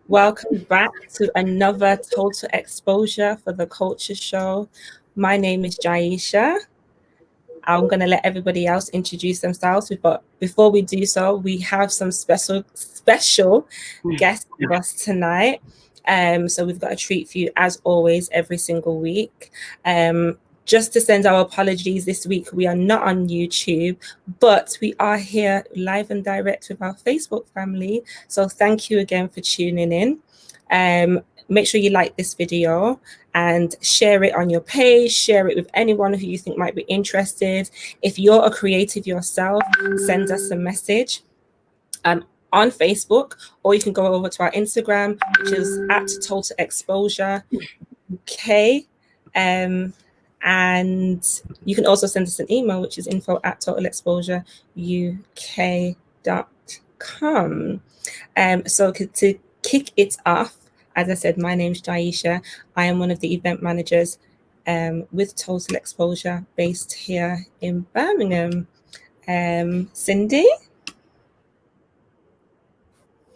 Welcome back to another Total Exposure for the Culture Show. My name is Jaisha. I'm going to let everybody else introduce themselves, but before we do so, we have some special guests with us tonight. So we've got a treat for you as always every single week. Just to send our apologies, this week we are not on YouTube, but we are here live and direct with our Facebook family. So thank you again for tuning in. Make sure you like this video and share it on your page, share it with anyone who you think might be interested. If you're a creative yourself, send us a message on Facebook, or you can go over to our Instagram, which is at Total Exposure UK. And you can also send us an email, which is info@totalexposureuk.com. So to kick it off, as I said, my name's Jaisha. I am one of the event managers with Total Exposure based here in Birmingham. Cindy?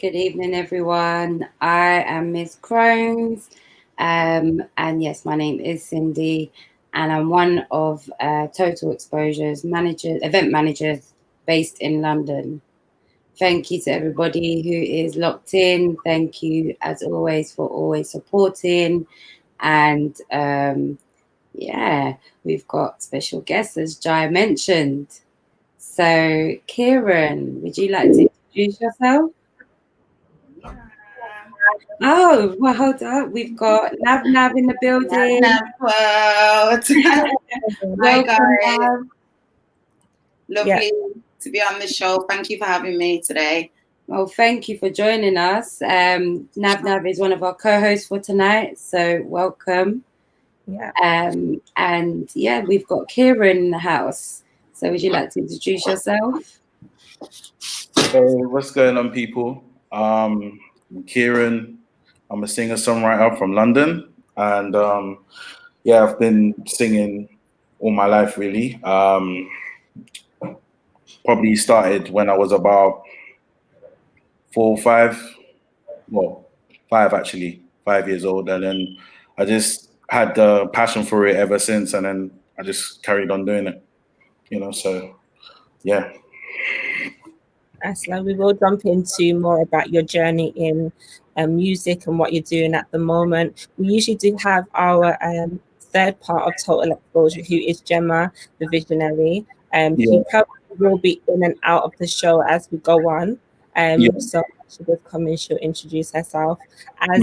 Good evening, everyone. I am Ms. Crones. And yes, my name is Cindy, and I'm one of Total Exposure's event managers based in London. Thank you to everybody who is locked in. Thank you, as always, for always supporting. And we've got special guests, as Jai mentioned. So, Kieran, would you like to introduce yourself? Oh, well, hold up. We've got Nav in the building. World. Hi, guys. Lovely to be on the show. Thank you for having me today. Well, thank you for joining us. Nav is one of our co-hosts for tonight, so welcome. Yeah. And we've got Kieran in the house. So would you like to introduce yourself? Hey, what's going on, people? I'm Kieran. I'm a singer-songwriter from London, and I've been singing all my life, really. Probably started when I was about 5 years old, and then I just had the passion for it ever since, and then I just carried on doing it, so yeah. Asla, we will jump into more about your journey in music and what you're doing at the moment. We usually do have our third part of Total Exposure, who is Gemma, the visionary. She probably will be in and out of the show as we go on. So she does come in, she'll introduce herself. As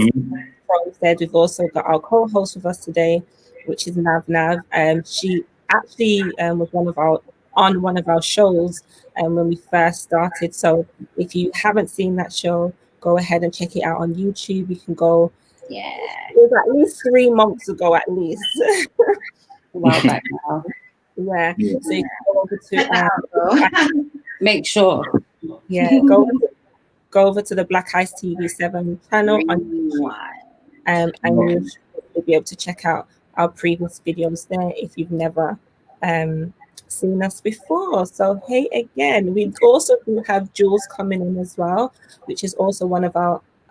Paul said, we've also got our co-host with us today, which is Nav. She actually was on one of our shows when we first started. So if you haven't seen that show, go ahead and check it out on YouTube. You can go. Yeah. It was at least 3 months ago, at least. A while back now. Yeah. So you can go over to make sure. Yeah, go over to the Black Eyes TV 7 channel on YouTube, and you'll be able to check out our previous videos there if you've never seen us before. So hey again, we also do have Jules coming in as well, which is also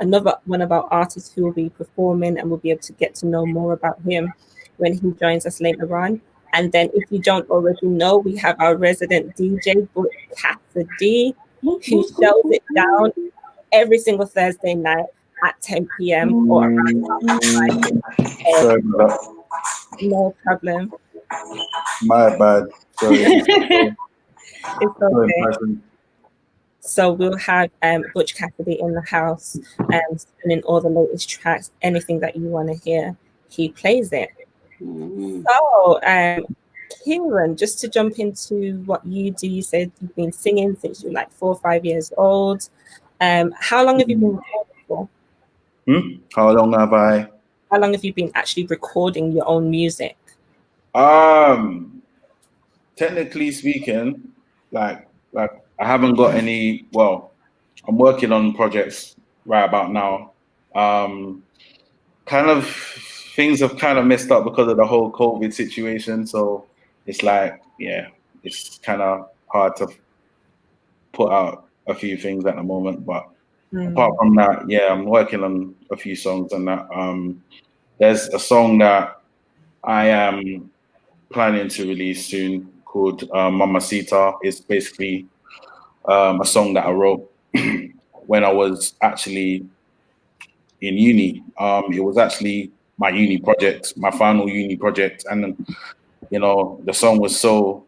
another one of our artists who will be performing, and we'll be able to get to know more about him when he joins us later on. And then if you don't already know, we have our resident DJ, Butch Cassidy, who shows it down every single Thursday night at 10 p.m. or around. Sorry about that. No problem. My bad. Sorry. It's okay. So we'll have Butch Cassidy in the house spinning all the latest tracks, anything that you want to hear, he plays it. So, Kieran, just to jump into what you do, you said you've been singing since you're like 4 or 5 years old. How long have you been recording for? How long have I? How long have you been actually recording your own music? Technically speaking, like I haven't got any. Well, I'm working on projects right about now. Kind of things have kind of messed up because of the whole COVID situation. So it's like, yeah, it's kind of hard to put out a few things at the moment. But apart from that, yeah, I'm working on a few songs and that. There's a song that I am planning to release soon called Mamacita. It's basically a song that I wrote when I was actually in uni. It was actually my uni project, my final uni project, and you know the song was so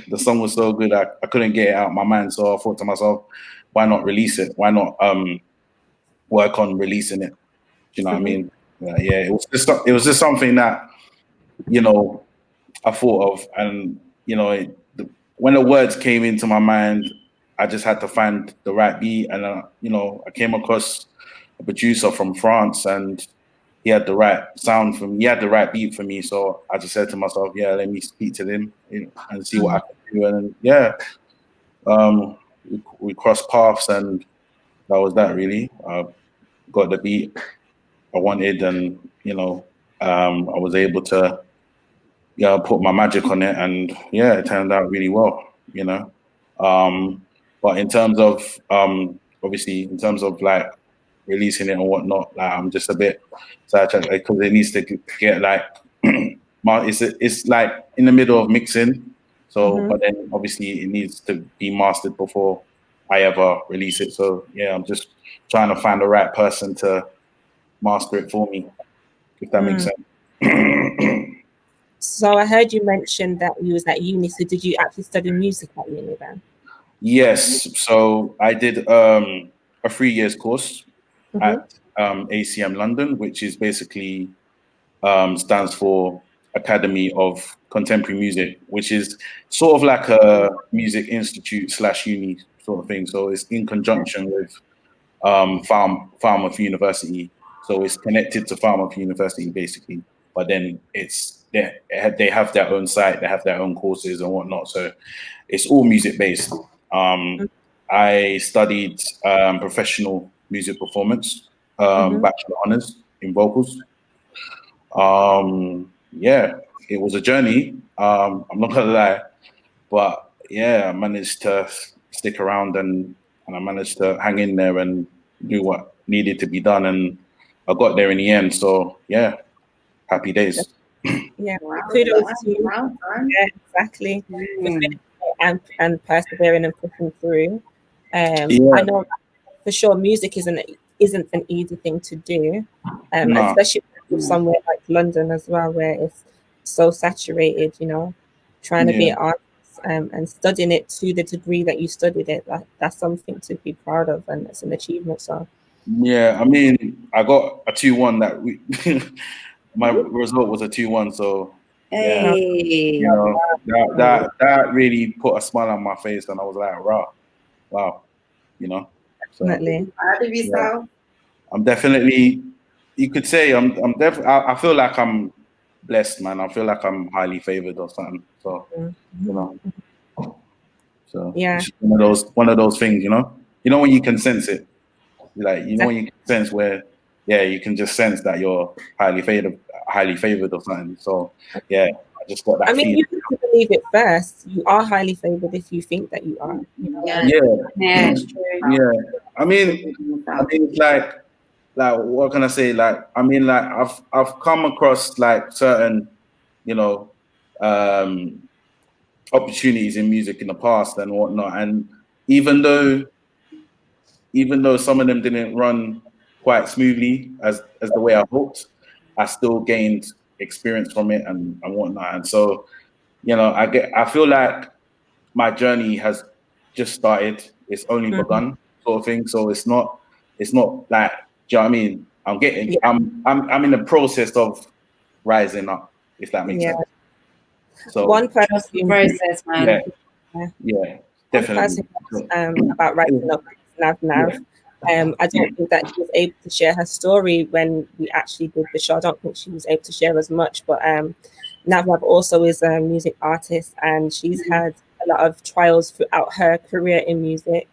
the song was so good I couldn't get it out of my mind. So I thought to myself, why not release it? Why not work on releasing it? Do you know what I mean? Yeah, it was just something that you know I thought of, and you know when the words came into my mind, I just had to find the right beat, and you know I came across a producer from France, and he had the right sound for me. He had the right beat for me, so I just said to myself, "Yeah, let me speak to him and see what I can do." And yeah, we crossed paths, and that was that. Really, got the beat I wanted, and you know, I was able to put my magic on it, and yeah, it turned out really well. You know, but in terms of obviously, in terms of like releasing it and whatnot, like I'm just a bit sidetracked because it needs to get like it's like in the middle of mixing, so but then obviously it needs to be mastered before I ever release it. So yeah, I'm just trying to find the right person to master it for me, if that makes sense. So I heard you mention that you was at uni. So did you actually study music at uni then? Yes. So I did a 3 years course at ACM London, which is basically stands for Academy of Contemporary Music, which is sort of like a music institute / uni sort of thing. So it's in conjunction with Falmouth University. So it's connected to Falmouth University basically, but then they have their own site, they have their own courses and whatnot. So it's all music based. I studied professional music performance, bachelor honors in vocals. Yeah, it was a journey. I'm not gonna lie, but yeah, I managed to stick around and I managed to hang in there and do what needed to be done, and I got there in the end. So yeah, happy days. Yeah, kudos to you. Yeah, exactly. And persevering and pushing through. I know for sure music isn't an easy thing to do, especially somewhere like London as well, where it's so saturated. You know, trying to be an artist and studying it to the degree that you studied it, that's something to be proud of, and it's an achievement. So yeah, I mean, I got a 2-1 that we. My result was a 2-1, so yeah, you know, that really put a smile on my face, and I was like, wow, you know. So, definitely. Yeah, I'm definitely. You could say I'm definitely. I feel like I'm blessed, man. I feel like I'm highly favored or something. So you know. So yeah, it's one of those things, you know. You know when you can sense it, like you know when you can sense where, yeah, you can just sense that you're highly favored or something. So yeah, I just got that. I mean, feeling. you have to believe it first. You are highly favored if you think that you are. You know? Yeah, it's true. Yeah. I mean, it's like what can I say? Like, I mean, like I've come across like certain, you know, opportunities in music in the past and whatnot. And even though some of them didn't run quite smoothly as the way I hoped, I still gained experience from it and whatnot. And so, you know, I feel like my journey has just started. It's only begun, sort of thing. So it's not like, do you know what I mean? I'm in the process of rising up, if that makes sense. So one person, process, man. Yeah, definitely. About rising up Nav. I don't think that she was able to share her story when we actually did the show. I don't think she was able to share as much, but Nav also is a music artist, and she's had a lot of trials throughout her career in music.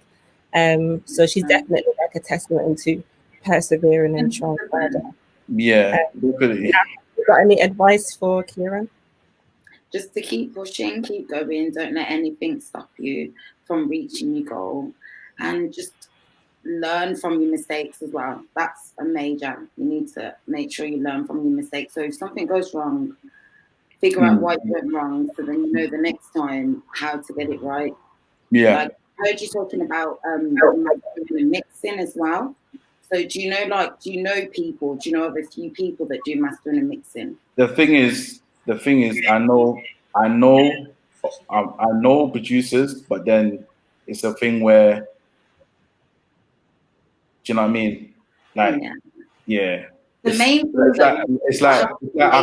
So she's definitely like a testament to persevering and trying harder. Yeah, definitely. You got any advice for Kieran? Just to keep pushing, keep going. Don't let anything stop you from reaching your goal, and just learn from your mistakes as well. That's a major. You need to make sure you learn from your mistakes. So if something goes wrong, figure out why it went wrong, so then you know the next time how to get it right. Yeah. Like I heard you talking about mixing as well. So do you know people? Do you know of a few people that do mastering and mixing? The thing is, I know producers, but then it's a thing where, do you know what I mean? Like, yeah. It's like I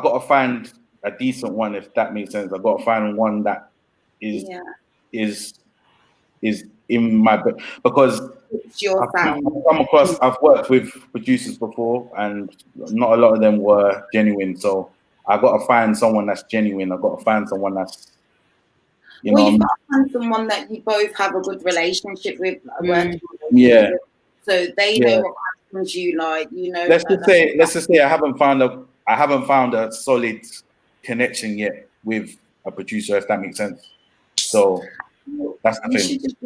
gotta find a decent one, if that makes sense. I gotta find one that is in my, because I've worked with producers before, and not a lot of them were genuine. So I got to find someone that's genuine. I got to find someone that's, you've got to find someone that you both have a good relationship with. So they know what comes you like. You know. Let's just say I haven't found a solid connection yet with a producer, if that makes sense. So that's the thing. You should just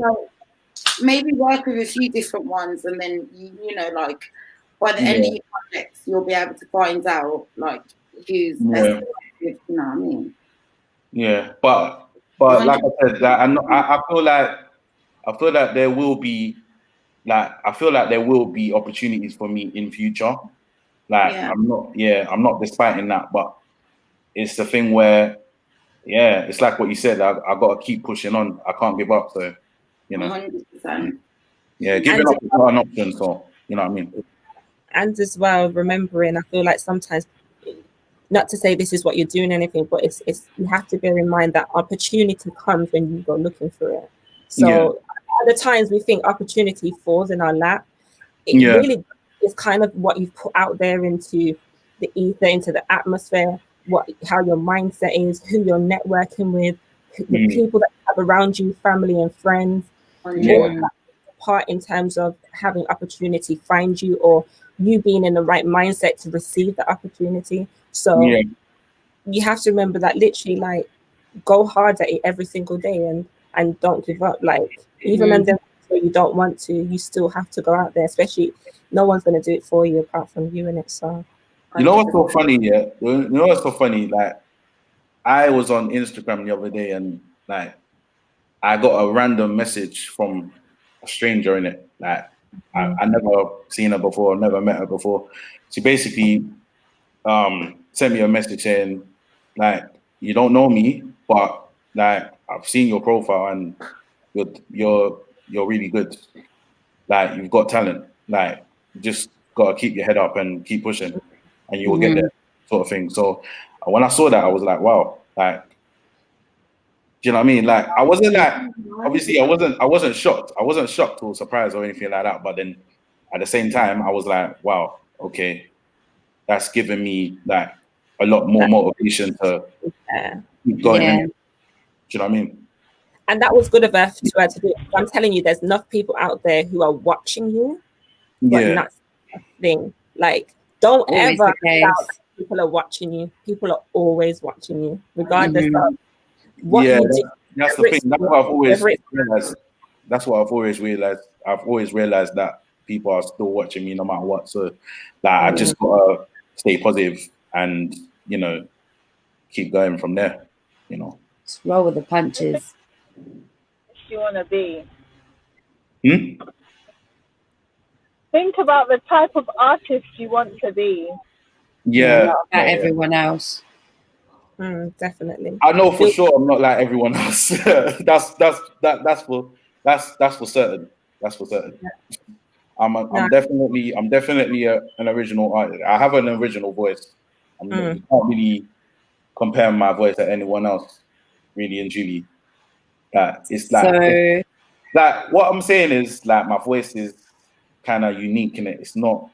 maybe work with a few different ones, and then you know, like by the end of your project, you'll be able to find out like who's best. You know what I mean? Yeah, but like I said, I feel like there will be opportunities for me in future. Like I'm not disputing that, but it's the thing where, it's like what you said. I got to keep pushing on. I can't give up. So, you know, 100%. Yeah, giving up is not an option. So, you know what I mean. And as well, remembering, I feel like sometimes, not to say this is what you're doing, anything, but it's you have to bear in mind that opportunity comes when you go looking for it. So at the times we think opportunity falls in our lap, it really is kind of what you've put out there into the ether, into the atmosphere, how your mindset is, who you're networking with, the people that you have around you, family and friends. All that part in terms of having opportunity find you, or you being in the right mindset to receive the opportunity. So you have to remember that, literally, like, go hard at it every single day and don't give up. Like, even when you don't want to, you still have to go out there, especially no one's going to do it for you apart from you in it. So you know what's so funny? You know what's so funny? Like, I was on Instagram the other day, and like I got a random message from a stranger in it. Like I never seen her before, never met her before. She basically sent me a message saying, like, you don't know me, but like I've seen your profile and you're really good. Like, you've got talent. Like, you just gotta keep your head up and keep pushing, and you will get there, sort of thing. So when I saw that, I was like, wow, like, do you know what I mean? Like, I wasn't like, obviously I wasn't shocked. I wasn't shocked or surprised or anything like that. But then at the same time, I was like, wow, okay, that's given me like a lot more motivation to keep going. Do you know what I mean? And that was good of her to do. I'm telling you, there's enough people out there who are watching you, but not a thing. Like, don't ever doubt that people are watching you. People are always watching you, regardless of what you do. That's the thing. That's what I've always realized. That's what I've always realized. I've always realized that people are still watching me no matter what. So, like, I just gotta stay positive and, you know, keep going from there, you know. Just roll with the punches. You want to be. Hmm? Think about the type of artist you want to be. Yeah, Not about everyone else. Definitely. I know for sure I'm not like everyone else. that's for certain. That's for certain. I'm definitely an original artist. I have an original voice. You can't really compare my voice to anyone else, really and truly. It's like, like what I'm saying is like my voice is kind of unique in it. It's not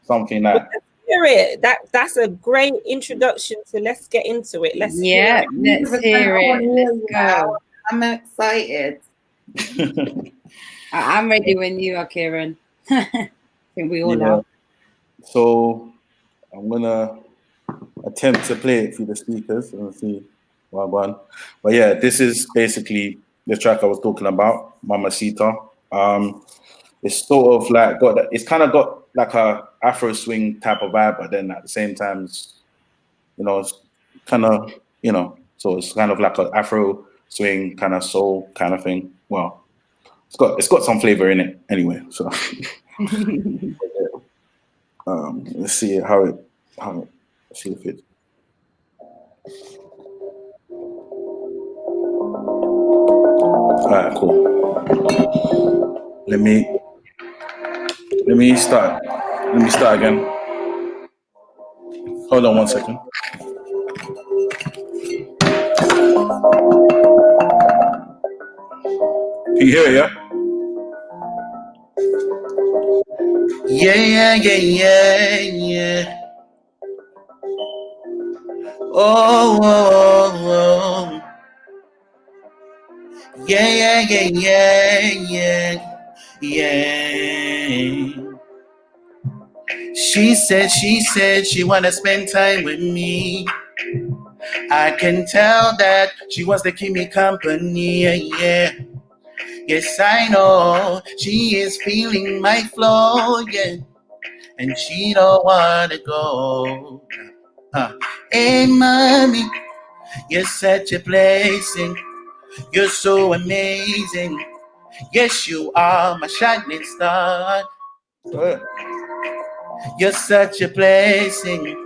something that. Spirit. That's a great introduction to let's get into it. Let's hear it. Let's hear it. Let's go. I'm excited. I'm ready when you are, Kieran. I think we all are. So I'm gonna attempt to play it through the speakers and see what I want. But yeah, this is basically the track I was talking about, Mamacita. It's sort of like it's kind of got like a Afro swing type of vibe, but then at the same time, it's kind of, so it's kind of like an Afro swing kind of soul kind of thing. Well, it's got some flavor in it anyway. So let's see see if it. All right, cool. Let me start. Let me start again. Hold on 1 second. Can you hear it, yeah? Yeah. Oh. Yeah. She said she wanna spend time with me. I can tell that she wants to keep me company, yeah. Yes, I know she is feeling my flow, yeah. And she don't wanna go. Hey, mommy, you're such a blessing. You're so amazing. Yes, you are my shining star. You're such a blessing.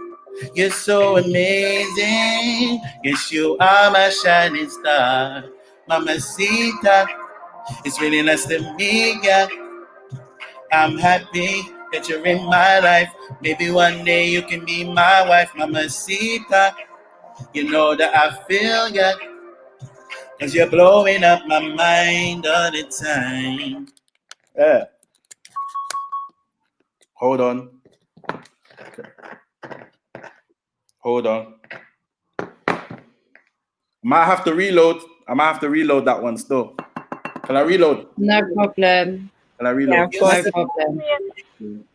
You're so amazing. Yes, you are my shining star. Mamacita, it's really nice to meet ya. I'm happy that you're in my life. Maybe one day you can be my wife, Mamacita. You know that I feel ya, 'cause you're blowing up my mind all the time. Yeah. Hold on. I might have to reload that one still. Can I reload? No problem. Can I reload? Yeah, of course. No problem.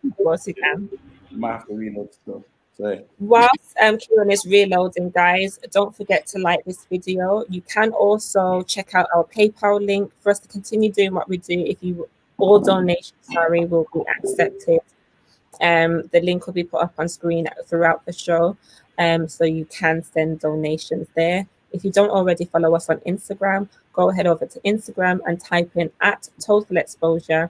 Of course you can. I might have to reload still. Sorry. Whilst Kieran is reloading, guys, don't forget to like this video. You can also check out our PayPal link for us to continue doing what we do. If you all donations, will be accepted. The link will be put up on screen throughout the show, so you can send donations there. If you don't already follow us on Instagram, go ahead over to Instagram and type in @TotalExposure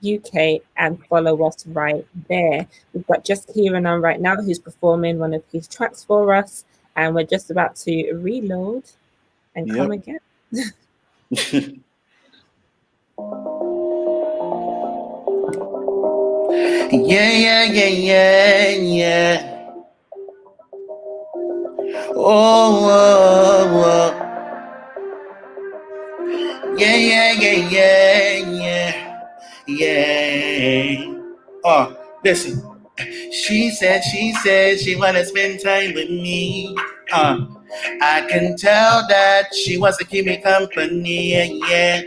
UK and follow us right there. We've got just Kieran on right now, who's performing one of his tracks for us, and we're just about to reload and come again. Yeah. Oh. Yeah. Oh, listen. She said she wanna spend time with me. I can tell that she wants to keep me company, yeah.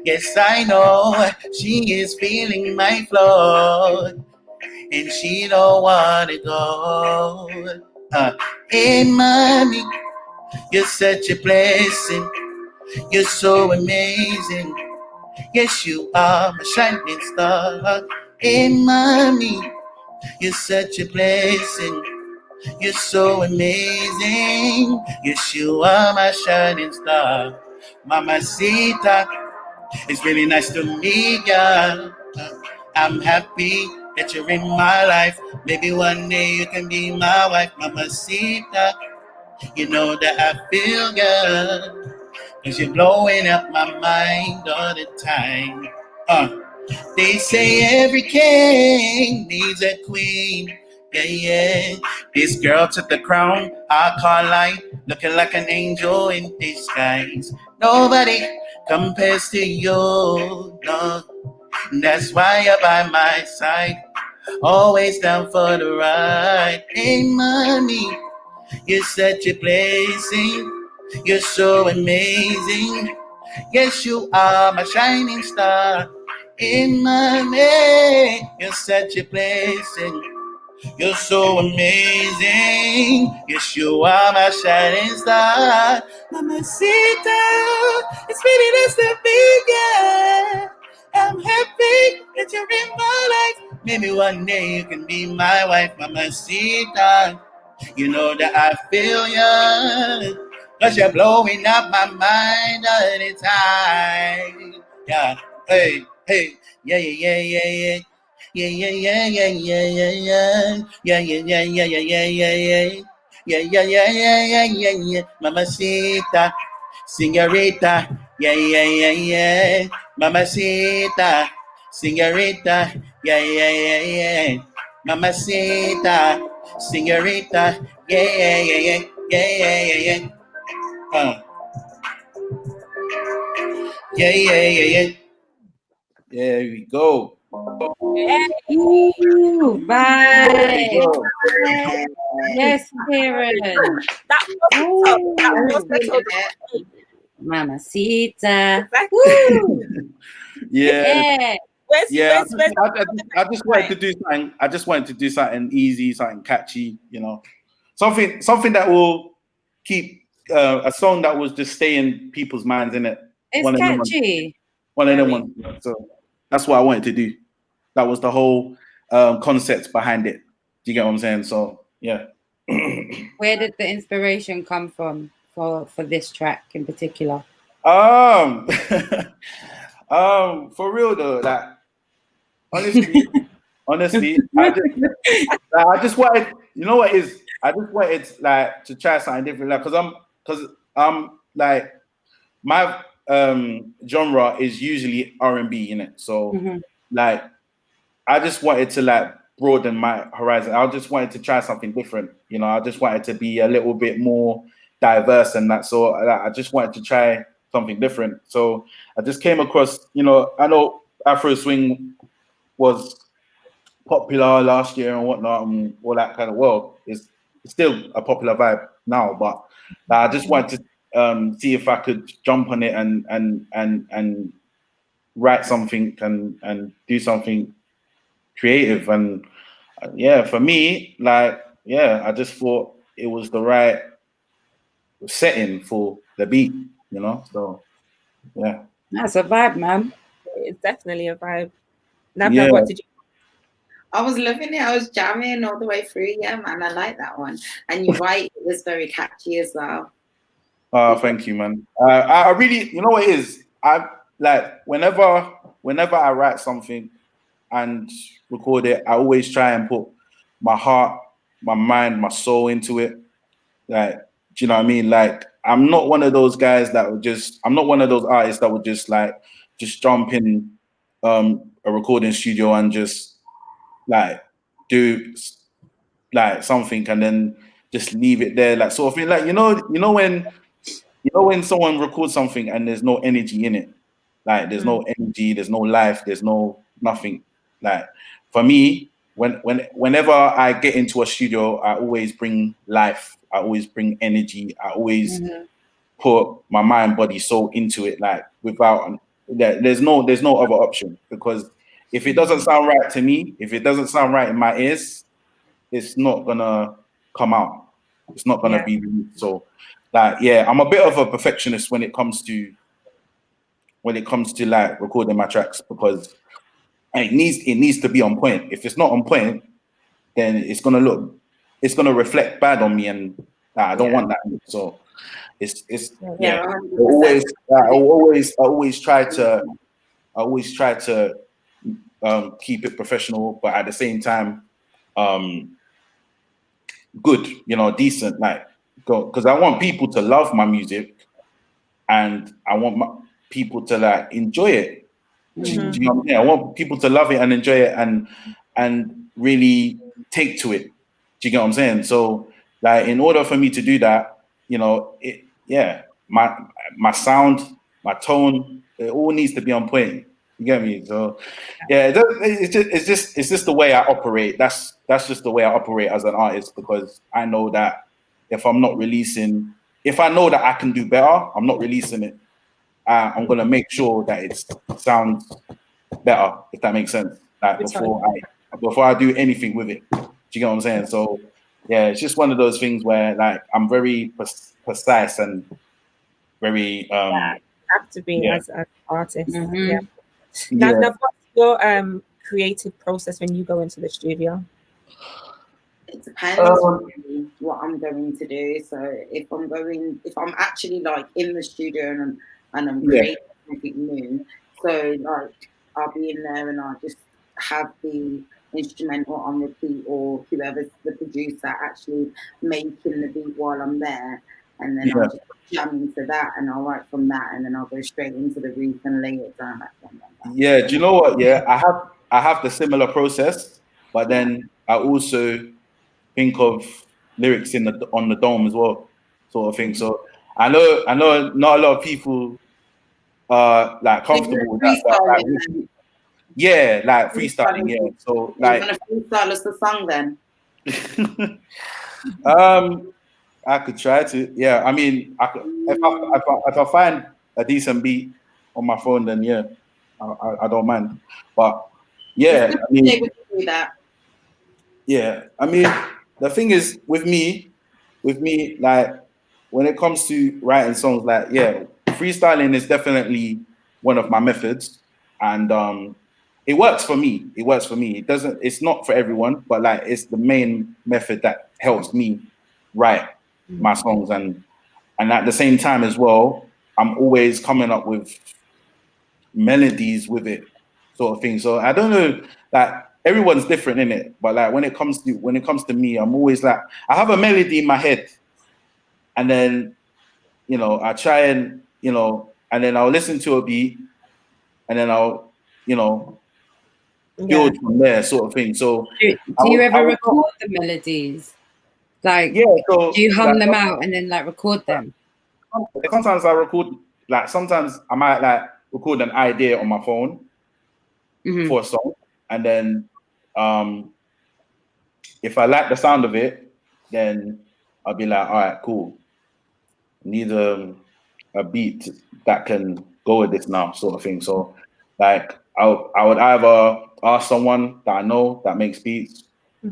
Yes, I know she is feeling my flow, and she don't wanna go. Hey, mommy, you're such a blessing. You're so amazing. Yes, you are my shining star. Hey, mommy, you're such a blessing. You're so amazing. Yes, you are my shining star. Mamacita, it's really nice to meet ya. I'm happy that you're in my life. Maybe one day you can be my wife, Mamacita. You know that I feel ya. Cause you're blowing up my mind all the time. They say every king needs a queen. Yeah, yeah. This girl took the crown, I can't lie. Looking like an angel in disguise. Nobody compares to you, no. That's why you're by my side. Always down for the ride. Hey, mommy, you're such a blessing. You're so amazing. Yes, you are my shining star in my name. You're such a blessing. You're so amazing. Yes, you are my shining star. Mamacita, it's really nice to be here. I'm happy that you're in my life. Maybe one day you can be my wife, Mamacita. You know that I feel ya. Cause you're blowing up my mind all the time. Yeah, hey, hey, yeah, yeah, yeah, yeah, yeah. Yeah, yeah, yeah, yeah, yeah, yeah, yeah, yeah, yeah, yeah, yeah, yeah, yeah, yeah. Yeah, yeah, yeah, yeah, yeah, yeah, yeah. Mamacita, señorita, yeah, yeah, yeah, yeah. Mamacita, señorita, yeah, yeah, yeah, yeah. Mamacita, señorita, yeah, yeah, yeah, yeah, yeah, yeah, yeah, yeah. Yeah, yeah, yeah, yeah. There we go. Ooh, There we bye. go. Yes, Kieran. That was the total. Mamacita. Exactly. Woo. Yeah. Yeah. Yeah, Where's I just wanted to do something. I just wanted to do something easy, something catchy. You know, something that will keep a song that will just stay in people's minds, in it. It's One of them catchy. one of them ones. So that's what I wanted to do. That was the whole concept behind it. Do you get what I'm saying? So yeah. Where did the inspiration come from for this track in particular? For real though, like honestly, I just wanted, you know what it is? I just wanted like to try something different, like because I'm like my genre is usually R&B in it, so like I just wanted to like broaden my horizon. I just wanted to try something different, you know. I just wanted to be a little bit more diverse and that. So I just wanted to try something different. So I just came across, you know, I know Afro swing was popular last year and whatnot and all that kind of world. It's still a popular vibe now, but I just wanted to see if I could jump on it and write something and do something creative. And yeah, for me, like, yeah, I just thought it was the right setting for the beat, you know. So yeah, That's a vibe, man. It's definitely a vibe. Now, yeah. what did you? I was loving it. I was jamming all the way through. Yeah, man, I like that one. And you're right, it was very catchy as well. Thank you, man. I really, you know what it is? I like whenever I write something and record it, I always try and put my heart, my mind, my soul into it. Like, do you know what I mean? Like, I'm not one of those guys that would just, I'm not one of those artists that would just jump in a recording studio and just like do like something and then just leave it there, like sort of thing. Like, you know when someone records something and there's no energy in it, like there's no energy, there's no life, there's no nothing. Like for me, whenever I get into a studio, I always bring life, I always bring energy, I always put my mind, body, soul into it. Like without there's no other option, because if it doesn't sound right to me, if it doesn't sound right in my ears, it's not gonna come out. It's not gonna be released. So like, yeah, I'm a bit of a perfectionist when it comes to like recording my tracks, because it needs to be on point. If it's not on point, then it's gonna look it's gonna reflect bad on me, and I don't want that. So it's Yeah, I 100%. always try to keep it professional, but at the same time, good, decent, like, because I want people to love my music, and I want people to like enjoy it. Do you know what I'm saying? I want people to love it and enjoy it, and really take to it. Do you get what I'm saying? So, like, in order for me to do that, my sound, my tone, it all needs to be on point. You get me? So, yeah, it's just the way I operate. That's just the way I operate as an artist, because I know that if I know that I can do better, I'm not releasing it. I'm gonna make sure that it sounds better, if that makes sense. Like before I do anything with it. Do you get what I'm saying? So yeah, it's just one of those things where like I'm very precise and very have to be as an artist. Mm-hmm. Now, what's your creative process when you go into the studio? It depends on what I'm going to do. So if I'm actually like in the studio and I'm creating something new, so like I'll be in there and I'll just have the instrumental on repeat, or whoever's the producer actually making the beat while I'm there, and then I'll just jam into that and I'll write from that, and then I'll go straight into the beat and lay it down. Yeah, do you know what? Yeah, I have the similar process, but then I also think of lyrics on the dome as well, sort of thing. So I know not a lot of people are like comfortable with that. Yeah, like freestyling. Yeah, so like, you want to freestyle us the song then? I could try to. Yeah, I mean, if I find a decent beat on my phone, then yeah, I don't mind. But yeah, I mean, able to do that. Yeah, I mean, the thing is with me, like when it comes to writing songs, like freestyling is definitely one of my methods, and it works for me. It works for me. It's not for everyone, but like it's the main method that helps me write my songs, and at the same time as well, I'm always coming up with melodies with it, sort of thing. So I don't know, like everyone's different in it, but like when it comes to me, I'm always like, I have a melody in my head, and then I try and and then I'll listen to a beat, and then I'll build from there, sort of thing. So do you ever record the melodies? Like, so do you hum them out and then like record them? Sometimes I record, like sometimes I might like record an idea on my phone for a song, and then if I like the sound of it, then I'll be like, all right, cool. Need a beat that can go with this now, sort of thing. So like I would either ask someone that I know that makes beats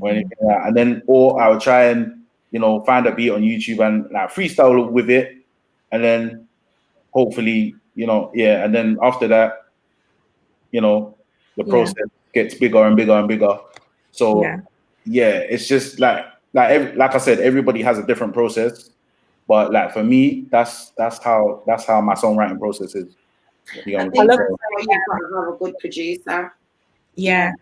or anything like that, and then or I would try and find a beat on YouTube and like freestyle with it, and then hopefully and then after that the process gets bigger and bigger and bigger. So it's just like I said, everybody has a different process, but like for me, that's how my songwriting process is. I think you've got to have a good producer. Yeah.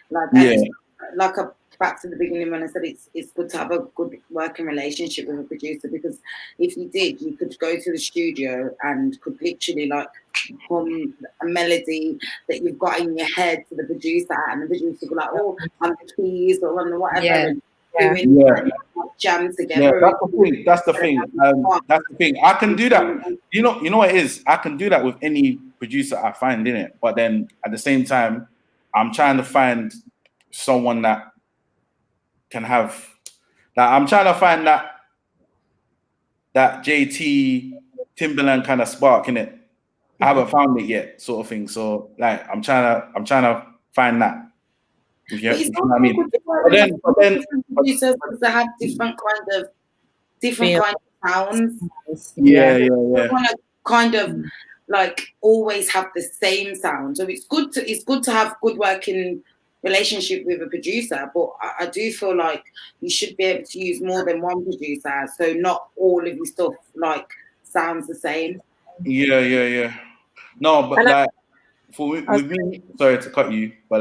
Like back to the beginning when I said it's good to have a good working relationship with a producer, because if you did, you could go to the studio and could literally like hum a melody that you've got in your head to the producer, and the producer would be like, oh, on the keys or on the whatever. Jam together. Yeah, that's the thing. That's the thing. I can do that. You know what it is? I can do that with any producer I find in it. But then at the same time, I'm trying to find someone that can have that. I'm trying to find that JT Timberland kind of spark in it. I haven't found it yet, sort of thing. So like I'm trying to find that. You know what I mean? But then producers have different kind of sounds. Yeah. You want to kind of like always have the same sound. So it's good to have good working relationship with a producer, but I do feel like you should be able to use more than one producer, so not all of your stuff like sounds the same. Yeah. No, but And like with me, sorry to cut you, but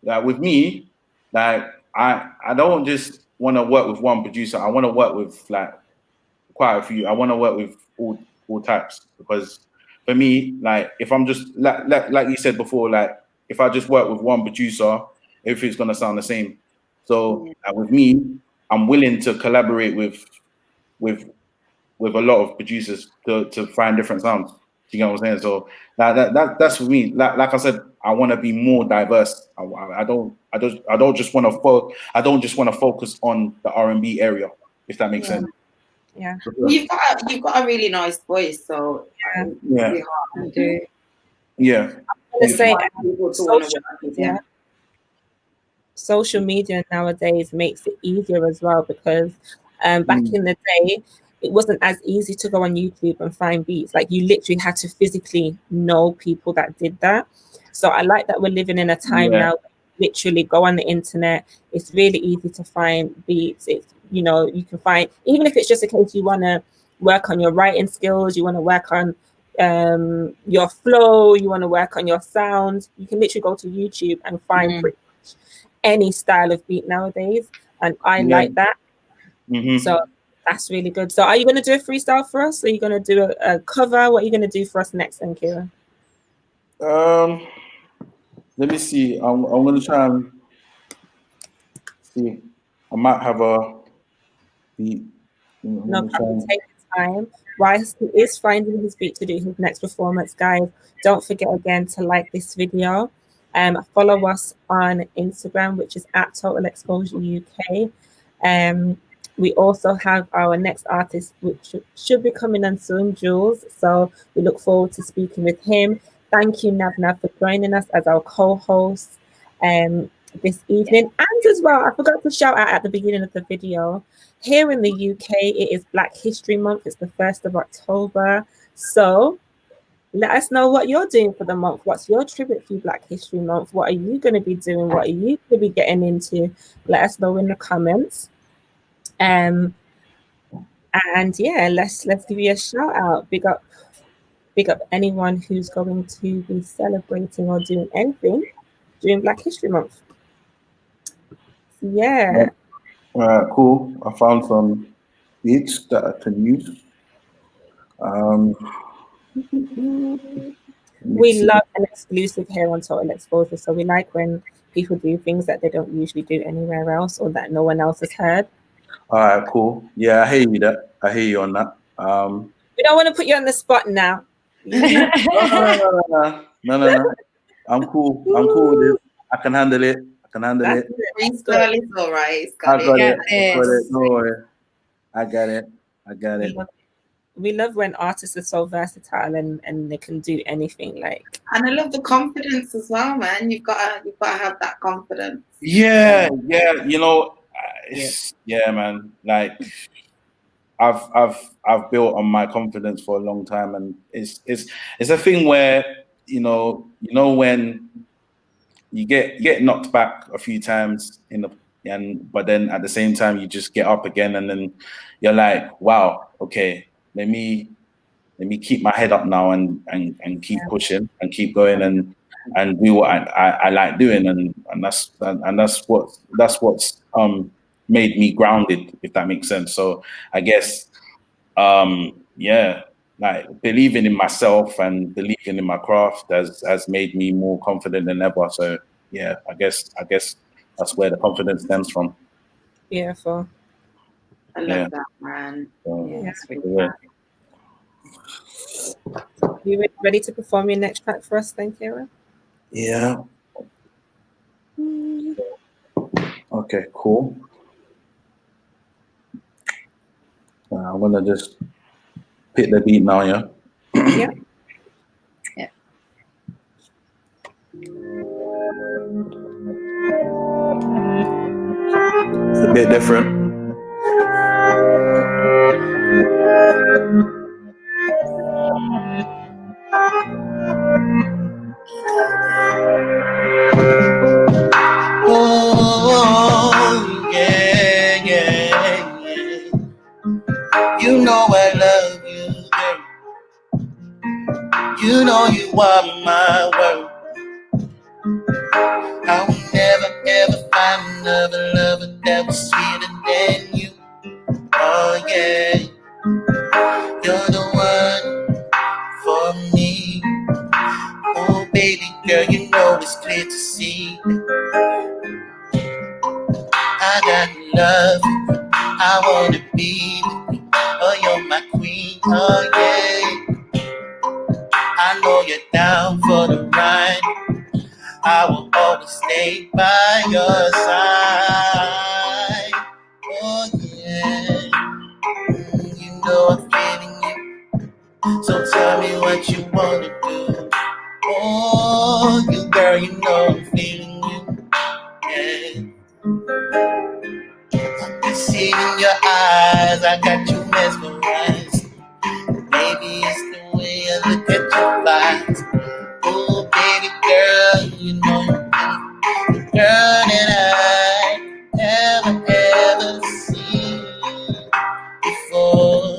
like with me, like I don't just want to work with one producer. I want to work with like quite a few. I want to work with all types, because for me, like if I'm just like you said before, like if I just work with one producer, everything's gonna sound the same. So with me, I'm willing to collaborate with with a lot of producers to find different sounds. Do you get what I'm saying? So that's for me. Like I said, I want to be more diverse. I don't just want to focus on the R&B area, if that makes sense. Yeah. Well, you've got a really nice voice, so Yeah. I do. Yeah. I'm gonna say people to want to work with, yeah. Social media nowadays makes it easier as well, because back in the day, it wasn't as easy to go on YouTube and find beats. Like you literally had to physically know people that did that. So I like that we're living in a time now, literally go on the internet. It's really easy to find beats. It's, you know, you can find, even if it's just a case you want to work on your writing skills, you want to work on your flow, you want to work on your sound, you can literally go to YouTube and find pretty much any style of beat nowadays, and I like that. So that's really good. So are you going to do a freestyle for us? Are you going to do a cover? What are you going to do for us next then, Kira? Let me see. I'm going to try and see. I might have a beat. No problem. Take your time. Whilst he is finding his beat to do his next performance, guys, don't forget again to like this video. Follow us on Instagram, which is at Total Exposure UK. We also have our next artist, which should be coming on soon, Jules. So we look forward to speaking with him. Thank you, Nav, for joining us as our co-host this evening. And as well, I forgot to shout out at the beginning of the video, here in the UK, it is Black History Month. It's the 1st of October. So let us know what you're doing for the month. What's your tribute for Black History Month? What are you going to be doing? What are you going to be getting into? Let us know in the comments. And yeah, let's give you a shout out. Big up anyone who's going to be celebrating or doing anything during Black History Month. Yeah. Cool. I found some beats that I can use. We love an exclusive here on Total Exposure, so we like when people do things that they don't usually do anywhere else or that no one else has heard. All right, cool. Yeah, I hear you on that. We don't want to put you on the spot now. No. I'm cool with this. I can handle it. Freestyle is all right. I got it. No worry. I got it. We love when artists are so versatile and they can do anything. Like, and I love the confidence as well, man. You've got to have that confidence. Yeah. You know, yeah, man. Like, I've built on my confidence for a long time, and it's a thing where you know when you get knocked back a few times but then at the same time you just get up again, and then you're like, wow, okay, let me keep my head up now and keep pushing and keep going and do what I like doing, and that's what's made me grounded, if that makes sense. So I guess like believing in myself and believing in my craft has made me more confident than ever. So yeah, I guess that's where the confidence stems from. Beautiful. I love that, man. You ready to perform your next track for us then, Kira? Yeah. Okay, cool. I'm gonna just pick the beat now, yeah? Yeah. It's a bit different. You know you are my world. I will never ever find another lover that was sweeter than you. Oh yeah, you're the one for me. Oh baby girl, you know it's clear to see. I got love, I wanna be. Oh, you're my queen. Oh yeah, I know you're down for the ride. I will always stay by your side. Oh yeah, you know I'm feeling you. So tell me what you wanna do. Oh, you girl, you know I'm feeling you. Yeah, I can see it in your eyes. I got you mesmerized. Baby, it's the way I look at your eyes. Oh, baby girl, you know you're the girl that I ever seen before.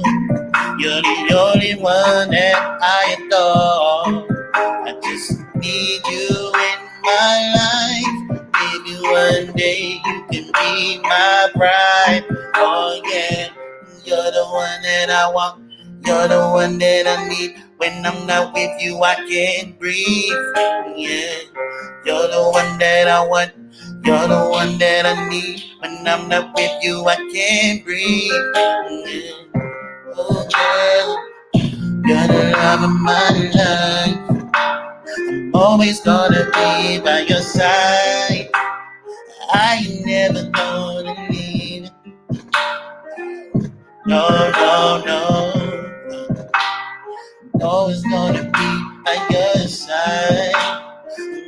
You're the only one that I adore. I just need you in my life. Maybe one day you can be my bride. Oh yeah, you're the one that I want. You're the one that I need. When I'm not with you, I can't breathe. Yeah, you're the one that I want. You're the one that I need. When I'm not with you, I can't breathe. Yeah. Oh girl, you're the love of my life. I'm always gonna be by your side. I ain't never gonna leave. No, no, no. Always gonna be by your side.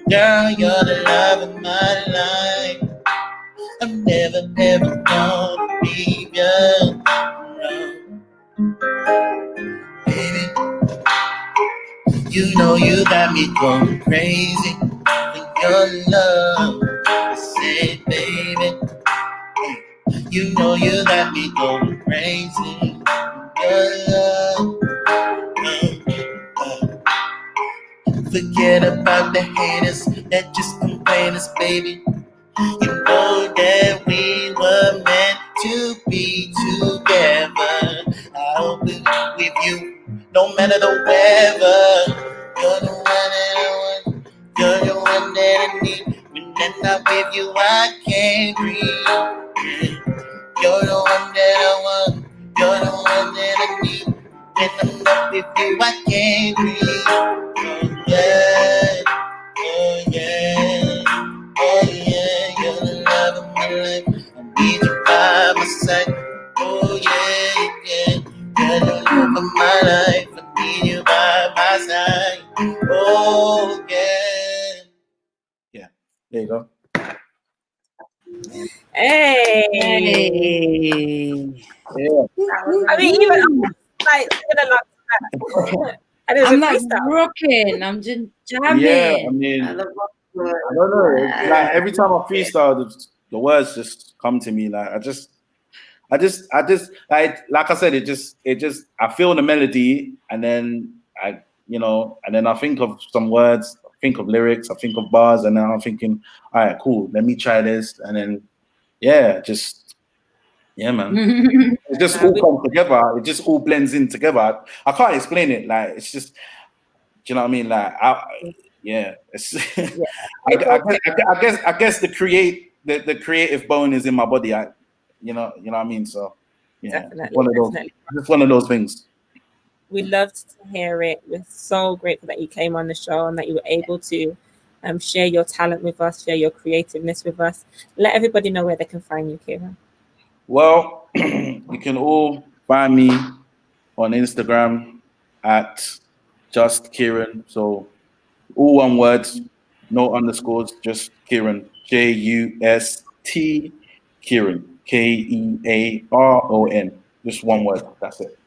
Girl, you're the love of my life. I'm never ever gonna leave you. No, baby, you know you got me going crazy with your love. I said, baby, you know you got me going crazy with your love. Forget about the haters that just complain us, baby. You know that we were meant to be together. I'll be with you no matter the weather. You're the one that I want. You're the one that I need. When I'm not with you, I can't breathe. You're the one that I want. You're the one that I need. When I'm not with you, I can't breathe. Oh yeah, oh yeah. Oh yeah, you're the love of my life. I need you by my side. Oh yeah, yeah, you're the love of my life. I need you by my side. Oh yeah. Yeah, there you go. Hey. Yeah. I mean, even I'm like singing along to that. And it was I'm a like freestyle. rocking. I'm just jamming. Yeah, I mean, I I love don't know. It's like every time I freestyle, the words just come to me. Like I just like I said, it just I feel the melody, and then and then I think of some words, I think of lyrics, I think of bars, and then I'm thinking, all right, cool, let me try this, and then man. It just all comes together. It just all blends in together. I can't explain it. Like it's just, do you know what I mean? Like it's. I guess the creative bone is in my body. You know what I mean. So yeah, Definitely, just one of those things. We loved to hear it. We're so grateful that you came on the show and that you were able to share your talent with us, share your creativeness with us. Let everybody know where they can find you, Kieran. Well, you can all find me on Instagram at just Kieran. So all one word, no underscores, just Kieran. JUST Kieran. KEARON. Just one word. That's it.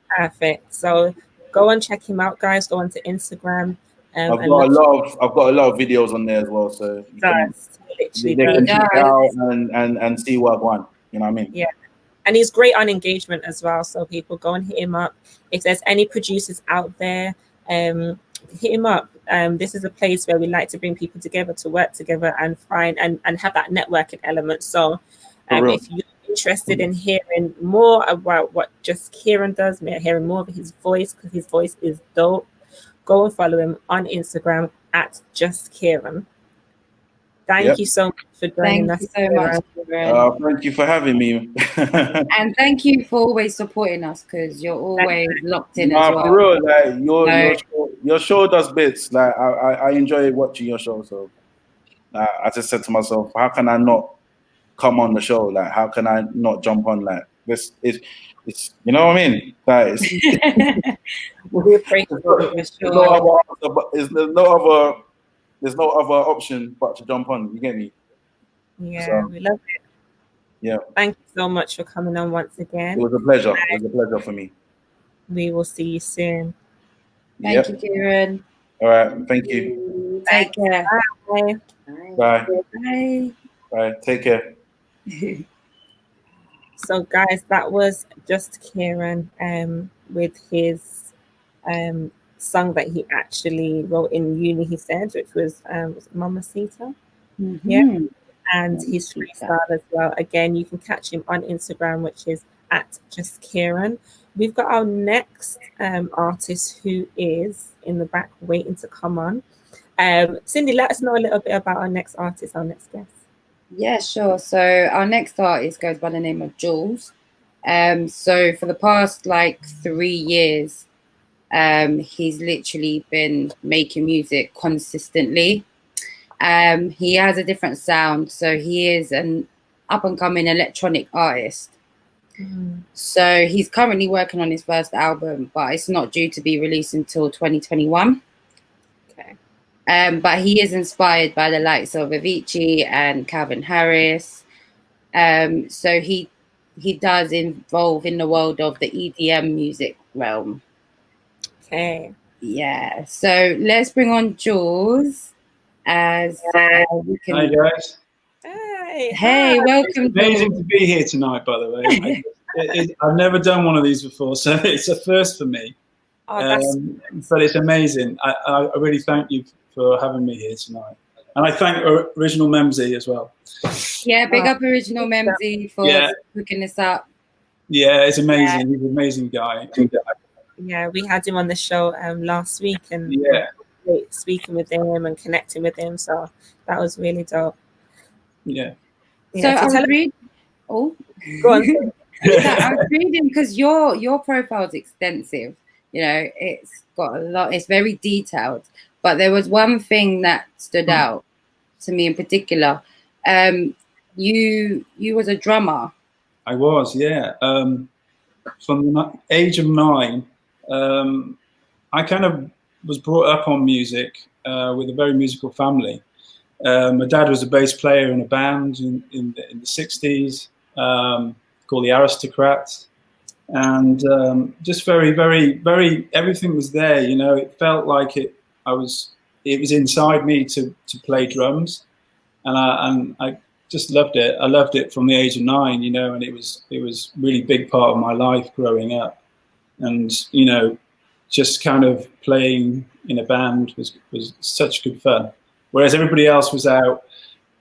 Perfect. So go and check him out, guys. Go onto Instagram. I've got a lot of videos on there as well, so you can, they can check out and see what I want. You know what I mean? Yeah. and he's great on engagement as well. So people go and hit him up. If there's any producers out there, hit him up. This is a place where we like to bring people together to work together and find and have that networking element. So if you're interested in hearing more about what Just Kieran does, hearing more of his voice, because his voice is dope, go and follow him on Instagram at Just Kieran. Thank you so much for joining us. Thank you so much, Kieran. Thank you for having me. And thank you for always supporting us, because you're always locked in as well. For real, like your show does bits. Like I enjoy watching your show. So I just said to myself, how can I not come on the show? Like, how can I not jump on? Like, this is, it's, you know what I mean? Like, there's no other option but to jump on. You get me? Yeah, so, we love it. Yeah. Thank you so much for coming on once again. It was a pleasure. It was a pleasure for me. We will see you soon. Thank you, Kieran. All right. Thank you. Take care. Bye. Bye. Bye. Bye. Take care. So, guys, that was Just Kieran with his song that he actually wrote in uni, he said, which was Mamacita. Yeah. And his freestyle as well. Again, you can catch him on Instagram, which is at Just Kieran. We've got our next artist who is in the back waiting to come on. Cindy, let us know a little bit about our next artist, our next guest. Yeah, sure. So our next artist goes by the name of Jules. So for the past 3 years, he's literally been making music consistently. He has a different sound, so he is an up-and-coming electronic artist. So he's currently working on his first album, but it's not due to be released until 2021. Okay. But he is inspired by the likes of Avicii and Calvin Harris. So he does involve in the world of the EDM music realm. Okay. Yeah. So let's bring on Jules. As we can... Hi guys. Hey, welcome. It's amazing to be here tonight, by the way. I've never done one of these before, so it's a first for me. But it's amazing. I really thank you for having me here tonight. And I thank Original Memsy as well. Yeah, big up Original Memsy for hooking this up. Yeah, it's amazing. Yeah. He's an amazing guy. Yeah, we had him on the show last week, and speaking with him and connecting with him, so that was really dope. Yeah. So I was reading. Oh, go on. I was reading because your profile is extensive. You know, it's got a lot. It's very detailed. But there was one thing that stood out to me in particular. You was a drummer. I was, yeah. From the age of 9, I kind of was brought up on music with a very musical family. My dad was a bass player in a band in the 60s called the Aristocrats. And just very, very, very, everything was there, you know. It felt like it was inside me to play drums. And I just loved it. I loved it from the age of 9, you know, and it was really big part of my life growing up. And, you know, just kind of playing in a band was such good fun. Whereas everybody else was out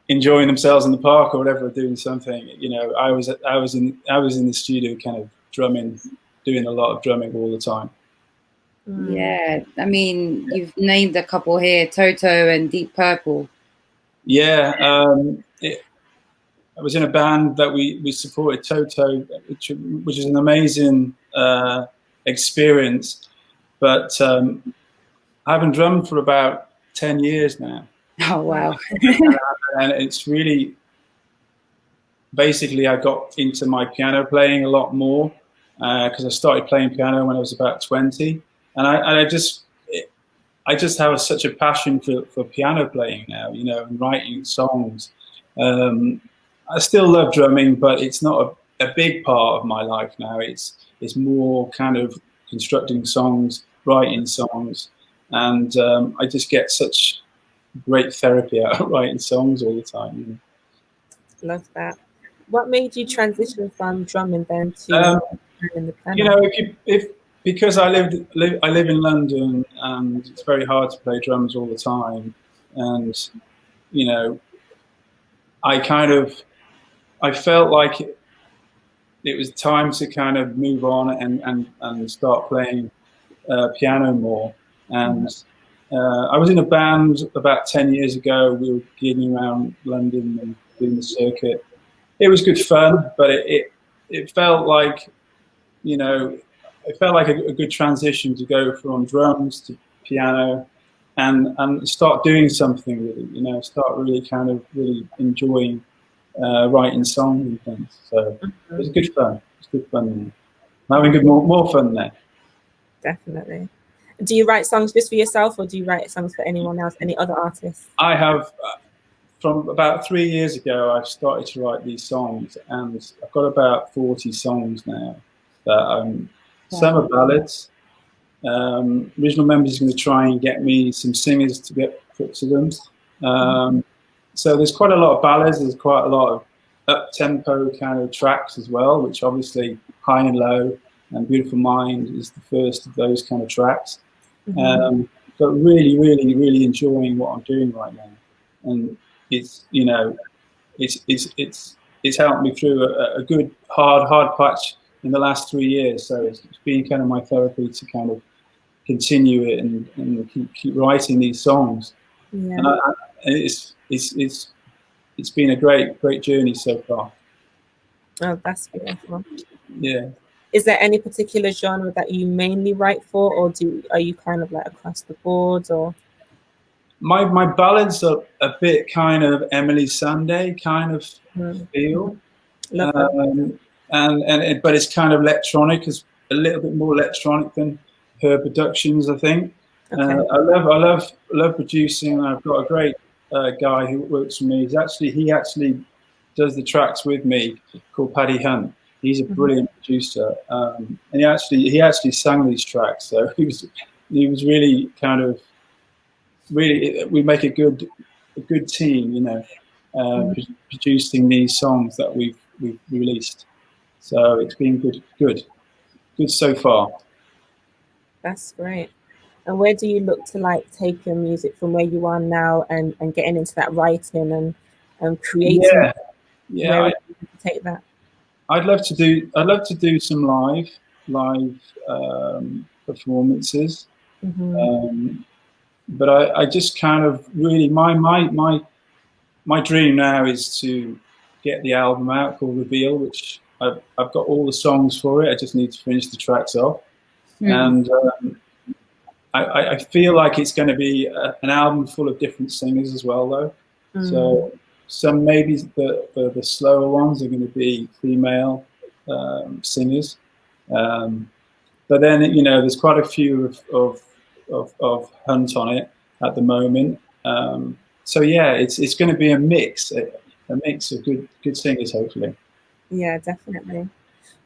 enjoying themselves in the park or whatever, doing something, you know, I was in the studio kind of drumming, doing a lot of drumming all the time. Yeah, I mean, you've named a couple here, Toto and Deep Purple. Yeah, I was in a band that we supported Toto, which is an amazing experience. But I haven't drummed for about 10 years now. Oh, wow. And it's really, basically I got into my piano playing a lot more because I started playing piano when I was about 20. And I just have such a passion for piano playing now, you know, and writing songs. I still love drumming, but it's not a big part of my life now. It's more kind of constructing songs, writing songs, and I just get such great therapy out of writing songs all the time. You know? Love that. What made you transition from drumming then to playing the piano? You know, because I live in London, and it's very hard to play drums all the time, and you know, I felt like it was time to kind of move on and start playing piano more. And I was in a band about 10 years ago. We were gigging around London and doing the circuit. It was good fun, but it felt like, you know, it felt like a good transition to go from drums to piano and start doing something with it, you know, start really kind of really enjoying writing songs and things. So it was good fun. It was good fun. I'm having more fun there. Definitely. Do you write songs just for yourself, or do you write songs for anyone else, any other artists? I have, from about 3 years ago, I've started to write these songs, and I've got about 40 songs now. Some are ballads. Original Members is going to try and get me some singers to get put to them. So there's quite a lot of ballads. There's quite a lot of up-tempo kind of tracks as well, which obviously High and Low and Beautiful Mind is the first of those kind of tracks. But really, really, really enjoying what I'm doing right now, and it's, you know, it's helped me through a good hard patch in the last 3 years. So it's been kind of my therapy to kind of continue it and keep writing these songs. Yeah. And it's been a great journey so far. Oh, that's beautiful. Yeah. Is there any particular genre that you mainly write for, or are you kind of like across the board, or? My ballads are a bit kind of Emily Sunday kind of feel, but it's kind of electronic. It's a little bit more electronic than her productions, I think. Okay. I love producing. I've got a great guy who works for me. He actually does the tracks with me, called Paddy Hunt. He's a brilliant producer, and he actually sang these tracks. So he was really kind of we make a good team, you know, producing these songs that we've released. So it's been good so far. That's great. And where do you look to like take your music from where you are now and getting into that writing and creating? Yeah. Where do you take that? I'd love to do some live performances. But I just kind of really my dream now is to get the album out called Reveal, which I've got all the songs for it. I just need to finish the tracks off, and I feel like it's going to be an album full of different singers as well, though. So some maybe the slower ones are going to be female singers, but then, you know, there's quite a few of Hunt on it at the moment. So yeah, it's going to be a mix of good singers, hopefully. Yeah, definitely.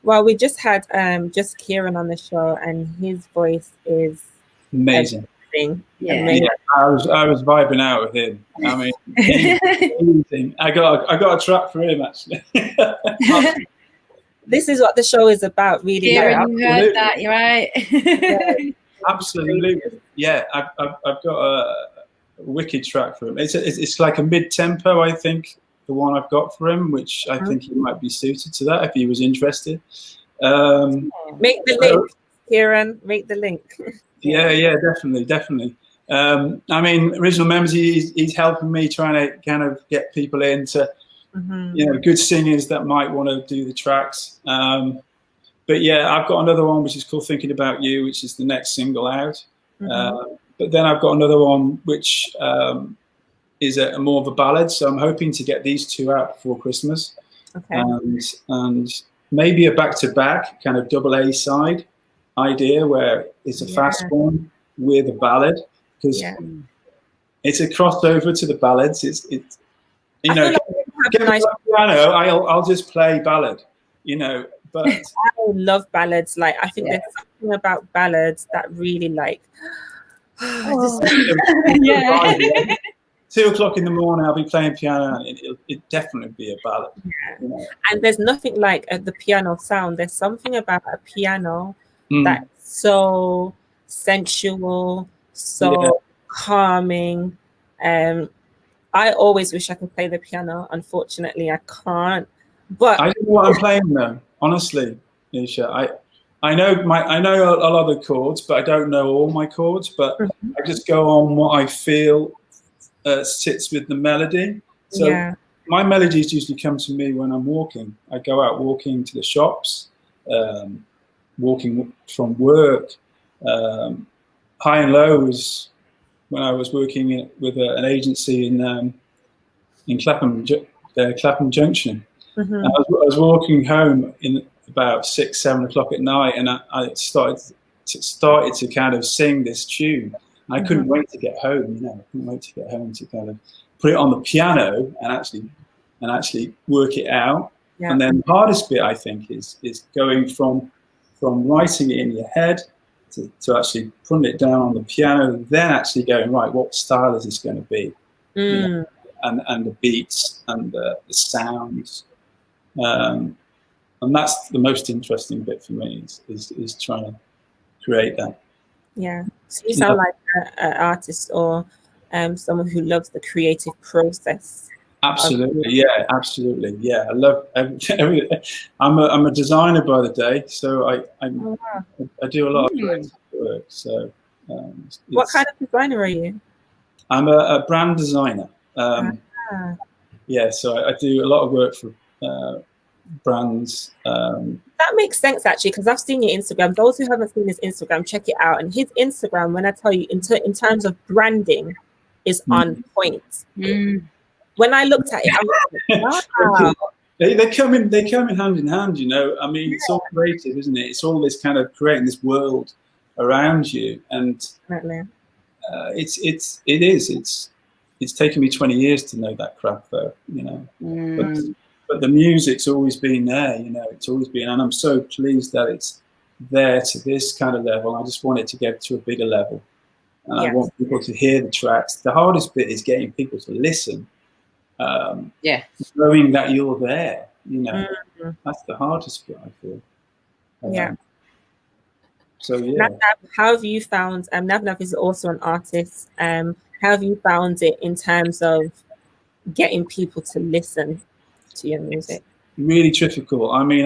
Well, we just had just Kieran on the show, and his voice is amazing. Amazing. I was vibing out with him. I mean, amazing. I got a track for him, actually. This is what the show is about, really. Kieran, you heard that, you're right. Yeah, absolutely. Yeah, I've got a wicked track for him. It's like a mid-tempo, I think, the one I've got for him, which I think he might be suited to that if he was interested. Make the link, Kieran. Make the link. Yeah, definitely. I mean, Original Members, he's helping me trying to kind of get people into, you know, good singers that might want to do the tracks. But yeah, I've got another one which is called Thinking About You, which is the next single out. But then I've got another one which is a more of a ballad. So I'm hoping to get these two out before Christmas. Okay. And maybe a back-to-back kind of double A side idea where it's a fast one with a ballad, because it's a crossover to the ballads. It's you know, piano, I'll just play ballad, you know. But I love ballads. Like, I think there's something about ballads that really, like, 2 o'clock in the morning, I'll be playing piano, and it'd definitely be a ballad. Yeah. You know? And there's nothing like the piano sound. There's something about a piano that's so sensual, so calming. I always wish I could play the piano. Unfortunately, I can't. But I don't know what I'm playing though. Honestly, Nisha, I know a lot of the chords, but I don't know all my chords. But I just go on what I feel sits with the melody. So my melodies usually come to me when I'm walking. I go out walking to the shops, walking from work. High and Low was when I was working with an agency in Clapham Junction. I was walking home in about 6, 7 o'clock at night, and I started to kind of sing this tune. I couldn't wait to get home. You know, I couldn't wait to get home to kind of put it on the piano and actually work it out. Yeah. And then the hardest bit, I think, is going from writing it in your head to actually putting it down on the piano, then actually going, right, what style is this going to be? You know, and the beats and the sounds. And that's the most interesting bit for me is trying to create that. Yeah. So you sound like an artist or someone who loves the creative process. Absolutely, yeah, absolutely, yeah. I love everything. I'm a designer by the day, so I do a lot of creative work. So, what kind of designer are you? I'm a brand designer. Yeah, so I do a lot of work for brands. That makes sense actually, because I've seen your Instagram. Those who haven't seen his Instagram, check it out. And his Instagram, when I tell you, in terms of branding, is on point. When I looked at it, I was like, wow. They come in hand in hand, you know. I mean, it's all creative, isn't it? It's all this kind of creating this world around you, and it's taken me 20 years to know that craft, though, you know. But the music's always been there, you know. It's always been, and I'm so pleased that it's there to this kind of level. I just want it to get to a bigger level, and I want people to hear the tracks. The hardest bit is getting people to listen. Knowing that you're there, you know, that's the hardest bit, I feel. So yeah. Navnav, how have you found? Navnav is also an artist. How have you found it in terms of getting people to listen to your music? Really difficult. I mean,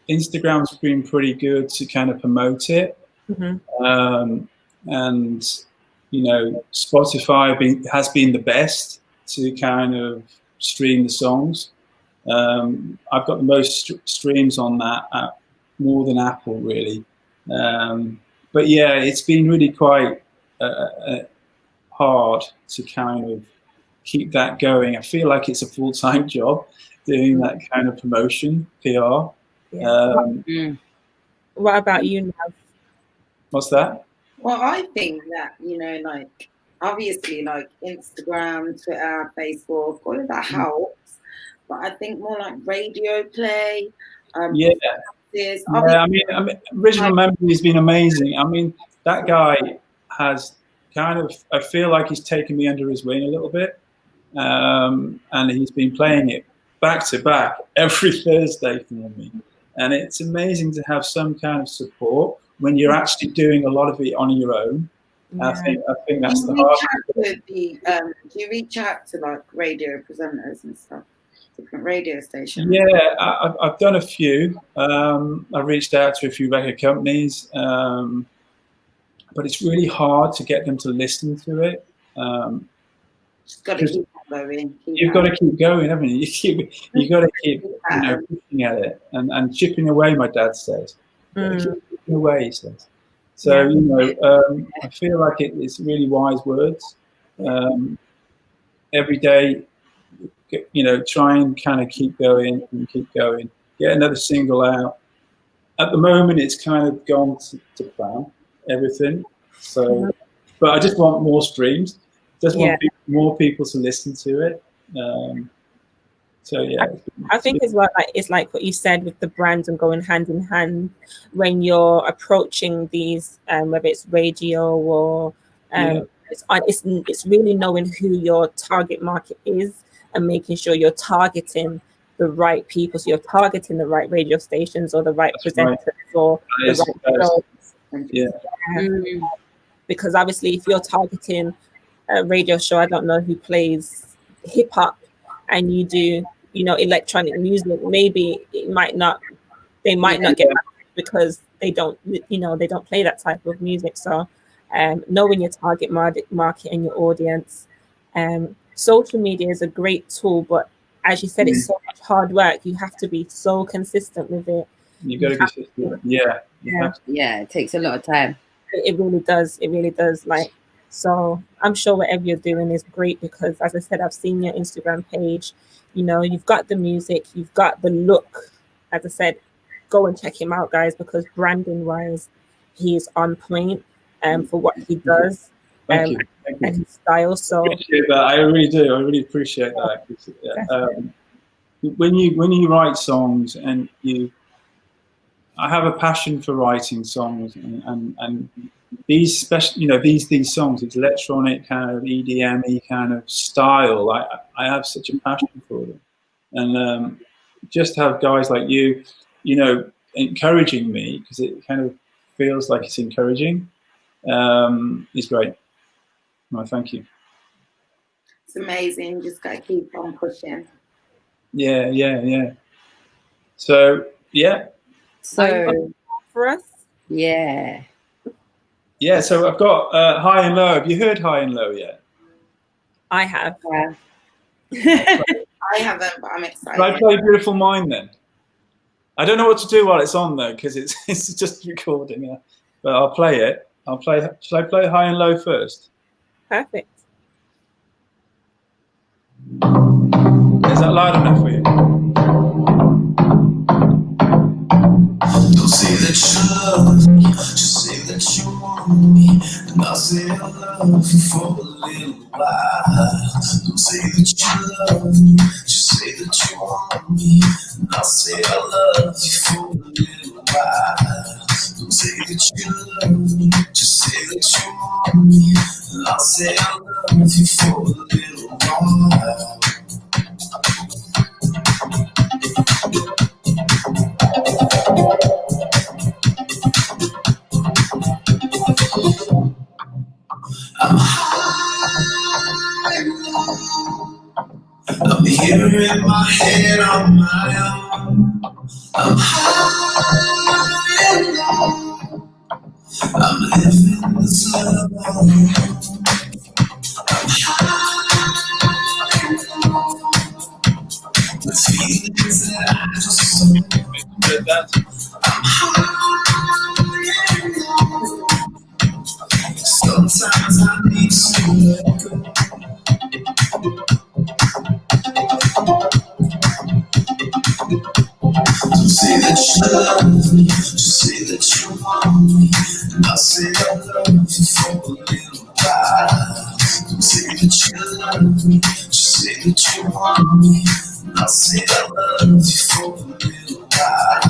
Instagram's been pretty good to kind of promote it, and you know, Spotify has been the best to kind of stream the songs. I've got the most streams on that, more than Apple, really. But yeah, it's been really quite hard to kind of keep that going. I feel like it's a full-time job doing that kind of promotion, PR. What about you, Nav? What's that? Well, I think that, you know, like, obviously, like, Instagram, Twitter, Facebook, all of that helps. But I think more like radio play. I mean, Original Memory has been amazing. I mean, that guy has kind of, I feel like he's taken me under his wing a little bit. And he's been playing it back to back every Thursday for me. And it's amazing to have some kind of support when you're actually doing a lot of it on your own. I think that's the hard. Do you reach out to like radio presenters and stuff, different radio stations? Yeah, I've done a few. I've reached out to a few record companies, but it's really hard to get them to listen to it. Just got to keep going. You've got to keep going, haven't you? You've got to keep pushing at it and chipping away, my dad says. Chipping away, he says. So, you know, I feel like it's really wise words. Every day, you know, try and kind of keep going and keep going. Get another single out. At the moment, it's kind of gone to plan, everything. So, but I just want more streams. Just want more people to listen to it. So yeah, I think as well, like it's like what you said with the brands and going hand in hand when you're approaching these, whether it's radio or It's really knowing who your target market is and making sure you're targeting the right people. So you're targeting the right radio stations or the right presenters or the right shows. Because obviously, if you're targeting a radio show, I don't know, who plays hip hop, and you do, electronic music, maybe they might not get that because they don't play that type of music. So knowing your target market and your audience. Social media is a great tool, but as you said, it's so much hard work. You have to be so consistent with it. You got to be consistent. Yeah, it takes a lot of time. It really does. It really does. So I'm sure whatever you're doing is great because, as I said, I've seen your Instagram page. You've got the music, you've got the look. As I said, go and check him out, guys, because branding wise, he is on point for what he does. Thank you. And his style. So I appreciate that. I really do. I really appreciate that. When you write songs and I have a passion for writing songs and these special, these songs, it's electronic kind of EDM-y kind of style. I have such a passion for them, and just have guys like you, encouraging me, because it kind of feels like it's encouraging, is great. No, thank you. It's amazing. Just gotta keep on pushing. Yeah. So for us, yeah. So I've got High and Low. Have you heard High and Low yet? I have. I haven't, but I'm excited. Can I play Beautiful Mind then? I don't know what to do while it's on though, because it's just recording. Yeah, but I'll play it. Shall I play High and Low first? Perfect. Is that loud enough for you? Don't say that you love me, just say that you want me, and I'll say I love you for a little while. Don't say that you love me, just say that you want me, and I'll say I love you for a little while. Don't say that you love me, just say that you want me, and I'll say I love you for a little while. I'm high, I'm here in my head on my own. I'm high and low, I'm living this love alone. I'm high and low, with feelings that I just don't know. I'm high and low, sometimes I need to let go. Don't say that you love me, just say that you want me, and I'll say I love you for a little while. Don't say that you love me, just say that you want me, and I'll say I love you for a little while.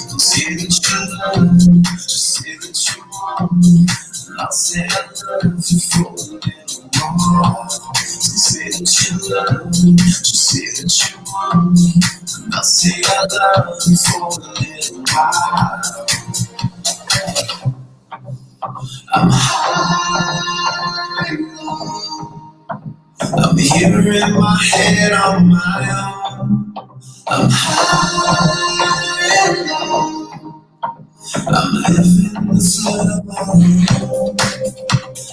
Don't say that you love me, just say that you want me, and I'll say I love you for a little while. Don't say that you love me, just say that you want me, and I'll say I love you for a little while. I'm high and low, I'm here in my head on my own. I'm high and low, I'm living this love alone.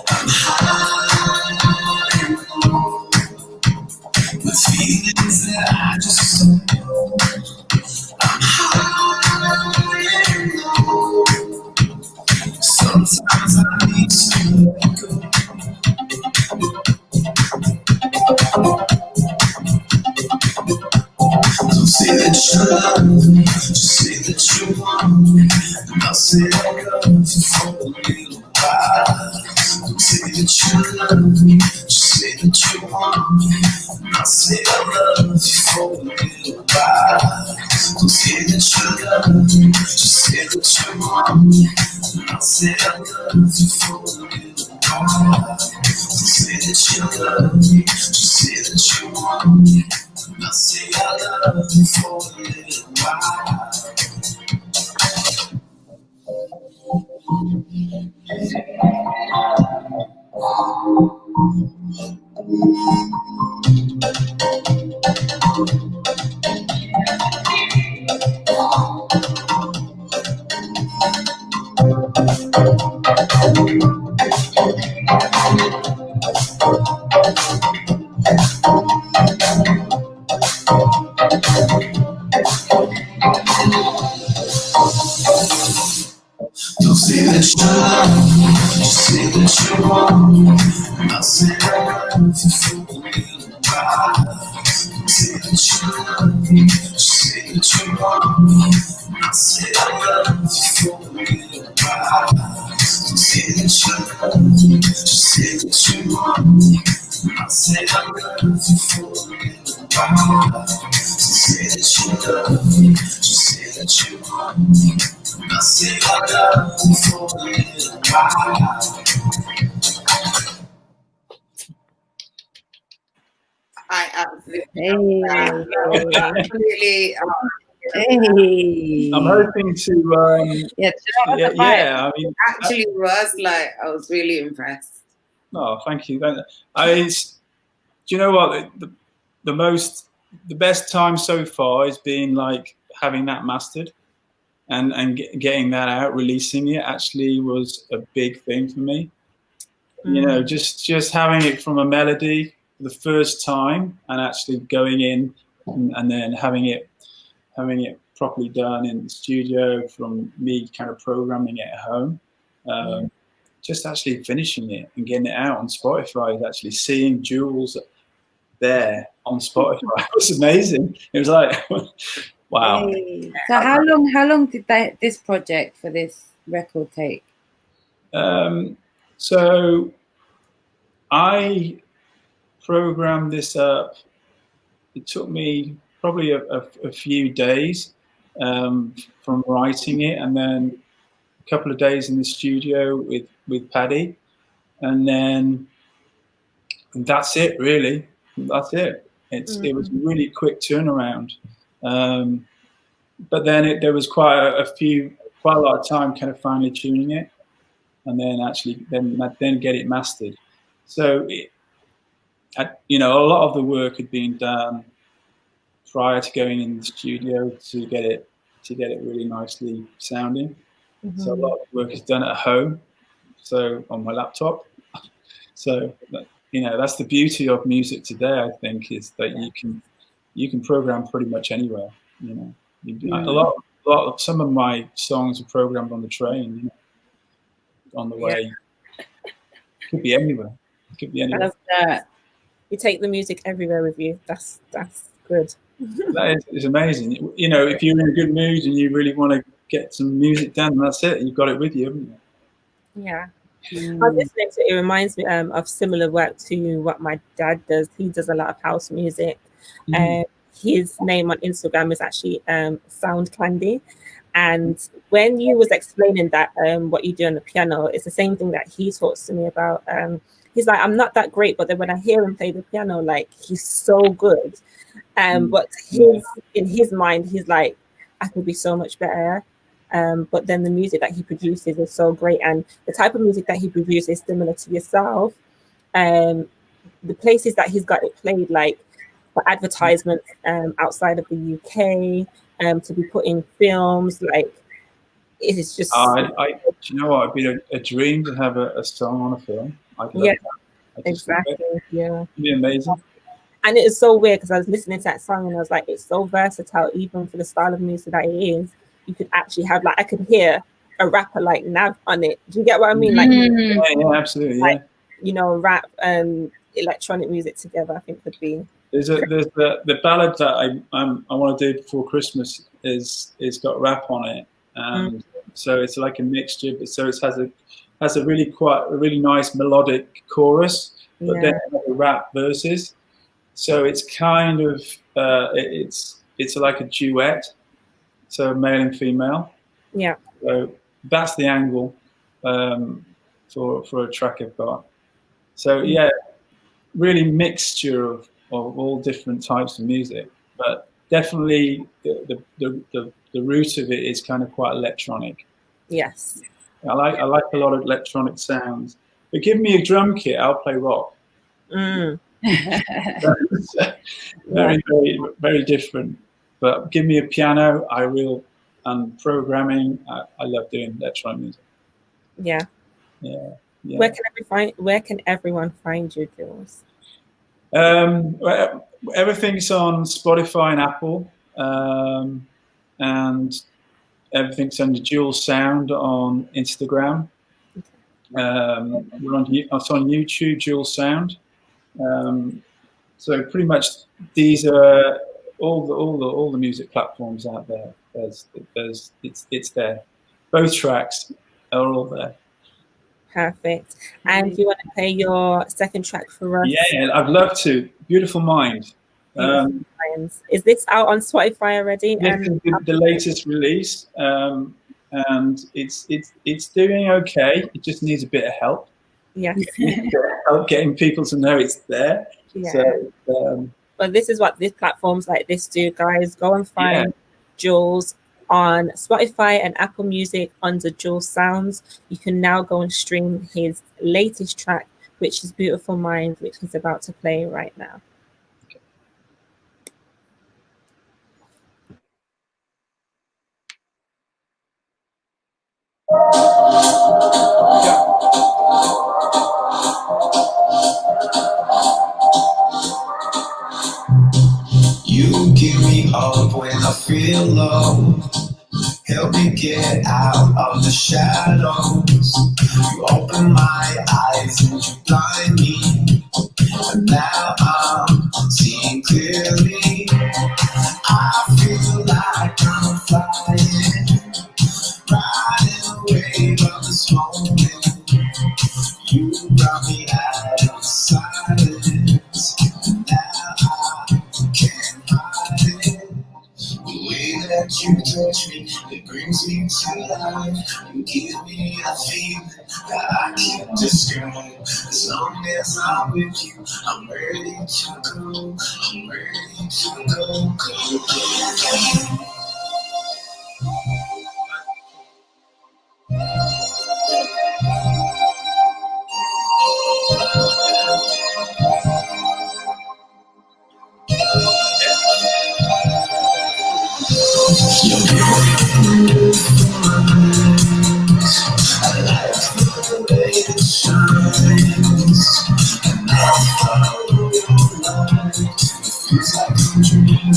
I'm high and low, with feelings that I just don't know. I'm high and low, sometimes I need to let go. Don't say that you love me, just say that you want me, and I'll say I love you for a little while. Don't say that you love me, just say that you want me, and I'll say I love you for a little while. Don't say that you love me, just say that you want me, and I'll say I love you for a little while. that you love me, just say that you want me. I'll say I love you for a little while. Don't say that you love me, just say that you want me. I'll say I love you for a little while. Don't say that you love me, just say that you want me. I'll say I love you for a little while. Don't say that you love me, just say that you want me. I'll say I love you for a little while. Don't say that you love me, just say that you want me. I say I love you for a little while. I absolutely Hey. absolutely. Hey. I'm hoping to. Yeah, Yeah. I mean, Actually was like, I was really impressed. oh, thank you. Do you know what? The best time so far has been like having that mastered and getting that out, releasing it actually was a big thing for me. You know, just having it from a melody for the first time and actually going in and then having it properly done in the studio from me kind of programming it at home. Just actually finishing it and getting it out on Spotify, actually seeing Jules there on Spotify was amazing. It was like, wow. Hey. So how long did this project for this record take? So I programmed this up. It took me probably a few days from writing it, and then a couple of days in the studio with Paddy, and then that's it. Really, that's it. It was a really quick turnaround, but then there was quite a lot of time kind of finely tuning it, and then actually then get it mastered. So a lot of the work had been done prior to going in the studio to get it really nicely sounding. So a lot of the work is done at home, so on my laptop. So that's the beauty of music today. I think is that you can program pretty much anywhere. A lot of some of my songs are programmed on the train, on the way. Could be anywhere. Could be anywhere. You take the music everywhere with you. That's good. That is amazing. If you're in a good mood and you really want to get some music done, that's it. You've got it with you, haven't you? Yeah. I was listening to it. It reminds me of similar work to what my dad does. He does a lot of house music. His name on Instagram is actually Sound Candy. And when you was explaining that what you do on the piano, it's the same thing that he talks to me about. He's like, I'm not that great, but then when I hear him play the piano, like he's so good. But in his mind, he's like, I could be so much better. But then the music that he produces is so great, and the type of music that he produces is similar to yourself. The places that he's got it played, like for advertisements outside of the UK, to be put in films, like it is just. Do you know what? It'd be a dream to have a song on a film. Exactly. Yeah, it'd be amazing. And it is so weird because I was listening to that song and I was like, it's so versatile, even for the style of music that it is. You could actually have, like, I could hear a rapper like Nav on it. Do you get what I mean? Like, yeah, absolutely. Like, rap and electronic music together, I think would be. There's the ballad that I want to do before Christmas is got rap on it, so it's like a mixture. But so it has a really nice melodic chorus, but then the rap verses. So it's kind of it's like a duet, so male and female. Yeah. So that's the angle for a track I've got. So yeah, really mixture of all different types of music, but definitely the root of it is kind of quite electronic. Yes. I like a lot of electronic sounds. But give me a drum kit, I'll play rock. Mm. Very, very, very different. But give me a piano, I will. And programming, I love doing electronic music. Yeah. Yeah. Yeah. Where can everyone find you, Jules? Everything's on Spotify and Apple, and everything's under Jules Sound on Instagram. It's on YouTube, Jules Sound. So pretty much these are all the music platforms out there. It's there. Both tracks are all there. Perfect. And do you want to play your second track for us? Yeah, I'd love to. Beautiful Mind. Is this out on Spotify already? This is the latest release, and it's doing okay. It just needs a bit of help. Yes. Help getting people to know it's there. Yeah. So, but this is what these platforms like this do, guys. Go and find Jules on Spotify and Apple Music under Jules Sounds. You can now go and stream his latest track, which is Beautiful Mind, which he's about to play right now. You give me hope when I feel low. Help me get out of the shadows. You open my eyes and you blind me. And now I'm seeing clearly. I feel like I'm flying, riding a wave of this moment. You brought me out of silence. And now I can't hide it. The way that you touch me, it brings me to life. You give me a feeling that I can't describe. As long as I'm with you, I'm ready to go. I'm ready to go, go, go. I like the way it shines, and I follow your light. It feels like I'm dreaming.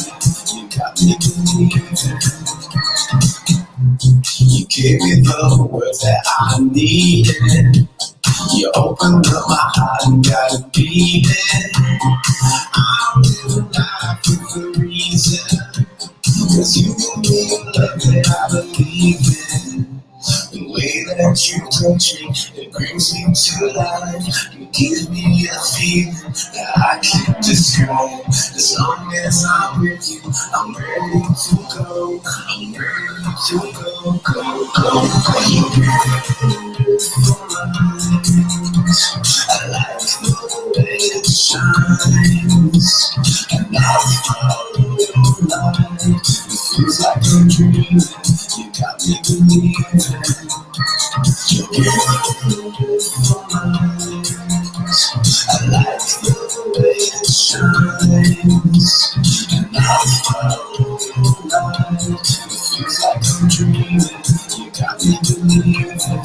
You got me believing. You gave me the words that I needed. You opened up my heart and got it beating. I'm living life with a reason. 'Cause you give me a love that I believe in. The way that you touch me, it brings me to life. You give me a feeling that I can't describe. As long as I'm with you, I'm ready to go. I'm ready to go, go, go, I like the way it shines, and I follow your light. It feels like I'm dreaming. You got me believing. You're beautiful eyes. I like the way it shines, and I follow your light. It feels like I'm dreaming. You got me believing.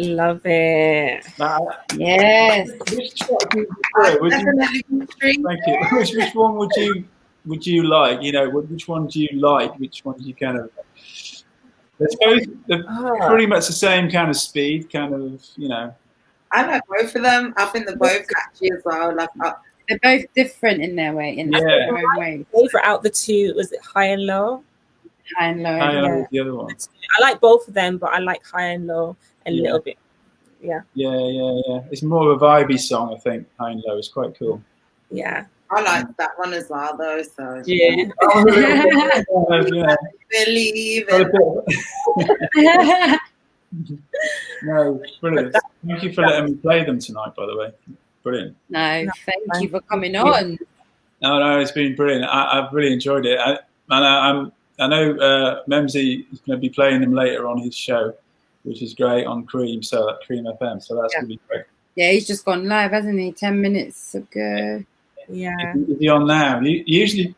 Love it. Yes. Which track do you prefer? Would you, Definitely stream. thank you. Which one would you like? You know, which one do you like? Which one do you kind of? They're pretty much the same kind of speed, kind of, you know. I like both of them. I think they're both catchy as well. Like, They're both different in their way, in their own way. Favorite out the two, was it High and Low? High and Low. High and Low Yeah. was the other one. I like both of them, but I like High and Low a Yeah. little bit. Yeah. Yeah. It's more of a vibey song, I think. High and Low is quite cool. Yeah. I like that one as well, though. So Yeah. believe Got a it. bit- No, brilliant. Thank you for letting me play them tonight, by the way. Brilliant. No, thank you for coming on. No, it's been brilliant. I've really enjoyed it. I know Memsy is going to be playing them later on his show, which is great on Cream FM. So that's going to be great. Yeah, he's just gone live, hasn't he? 10 minutes ago. Yeah. Is he on now? He usually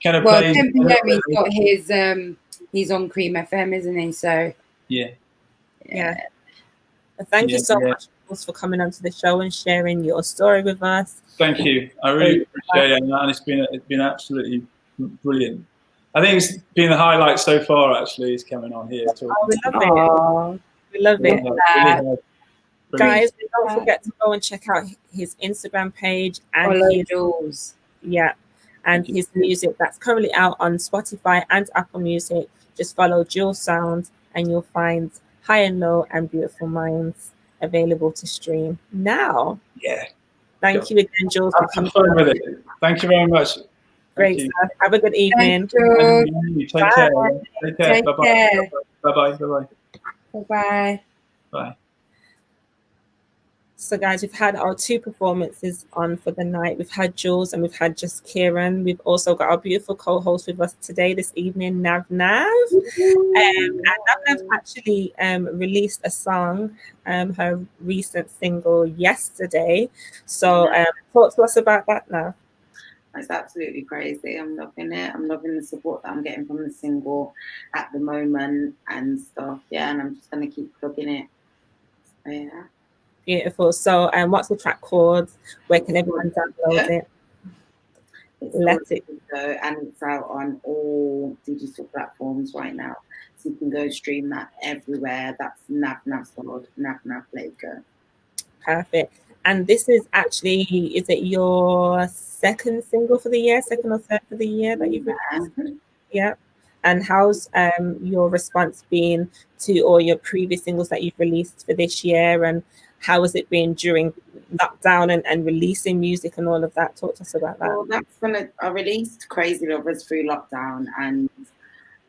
kind of Well, plays. 10 p.m. he's got his he's on Cream FM, isn't he? So Yeah. Thank you so much for coming onto the show and sharing your story with us. Thank you. I really appreciate it, and it's been absolutely brilliant. I think it's been the highlight so far. Actually, is coming on here. We love it. We love it. Really Guys, don't forget to go and check out his Instagram page and Jules. Yeah, and his music that's currently out on Spotify and Apple Music. Just follow Jules Sound and you'll find High and Low and Beautiful Minds available to stream now. Yeah. Thank you again, Jules, for coming. Fun with it. Thank you very much. Great stuff. Have a good evening. Take care. Take care. Take Bye-bye. care. Bye-bye. Bye-bye. Bye-bye. Bye. So guys, we've had our 2 performances on for the night. We've had Jules and we've had just Kieran. We've also got our beautiful co-host with us today, this evening, Nav Nav. And Nav Nav actually released a song, her recent single yesterday. So talk to us about that now. It's absolutely crazy. I'm loving it. I'm loving the support that I'm getting from the single at the moment and stuff. Yeah, and I'm just going to keep plugging it. So, yeah. Beautiful. So what's the track called? Where can everyone download it? Let it go. And it's out on all digital platforms right now. So you can go stream that everywhere. That's Nav Nav's World, Nav Nav Laker. Perfect. And this is actually, is it your second single for the year, second or third for the year that you've released? Yeah. And how's your response been to all your previous singles that you've released for this year? And how has it been during lockdown and releasing music and all of that? Talk to us about that. Well, I released Crazy Lovers through lockdown, and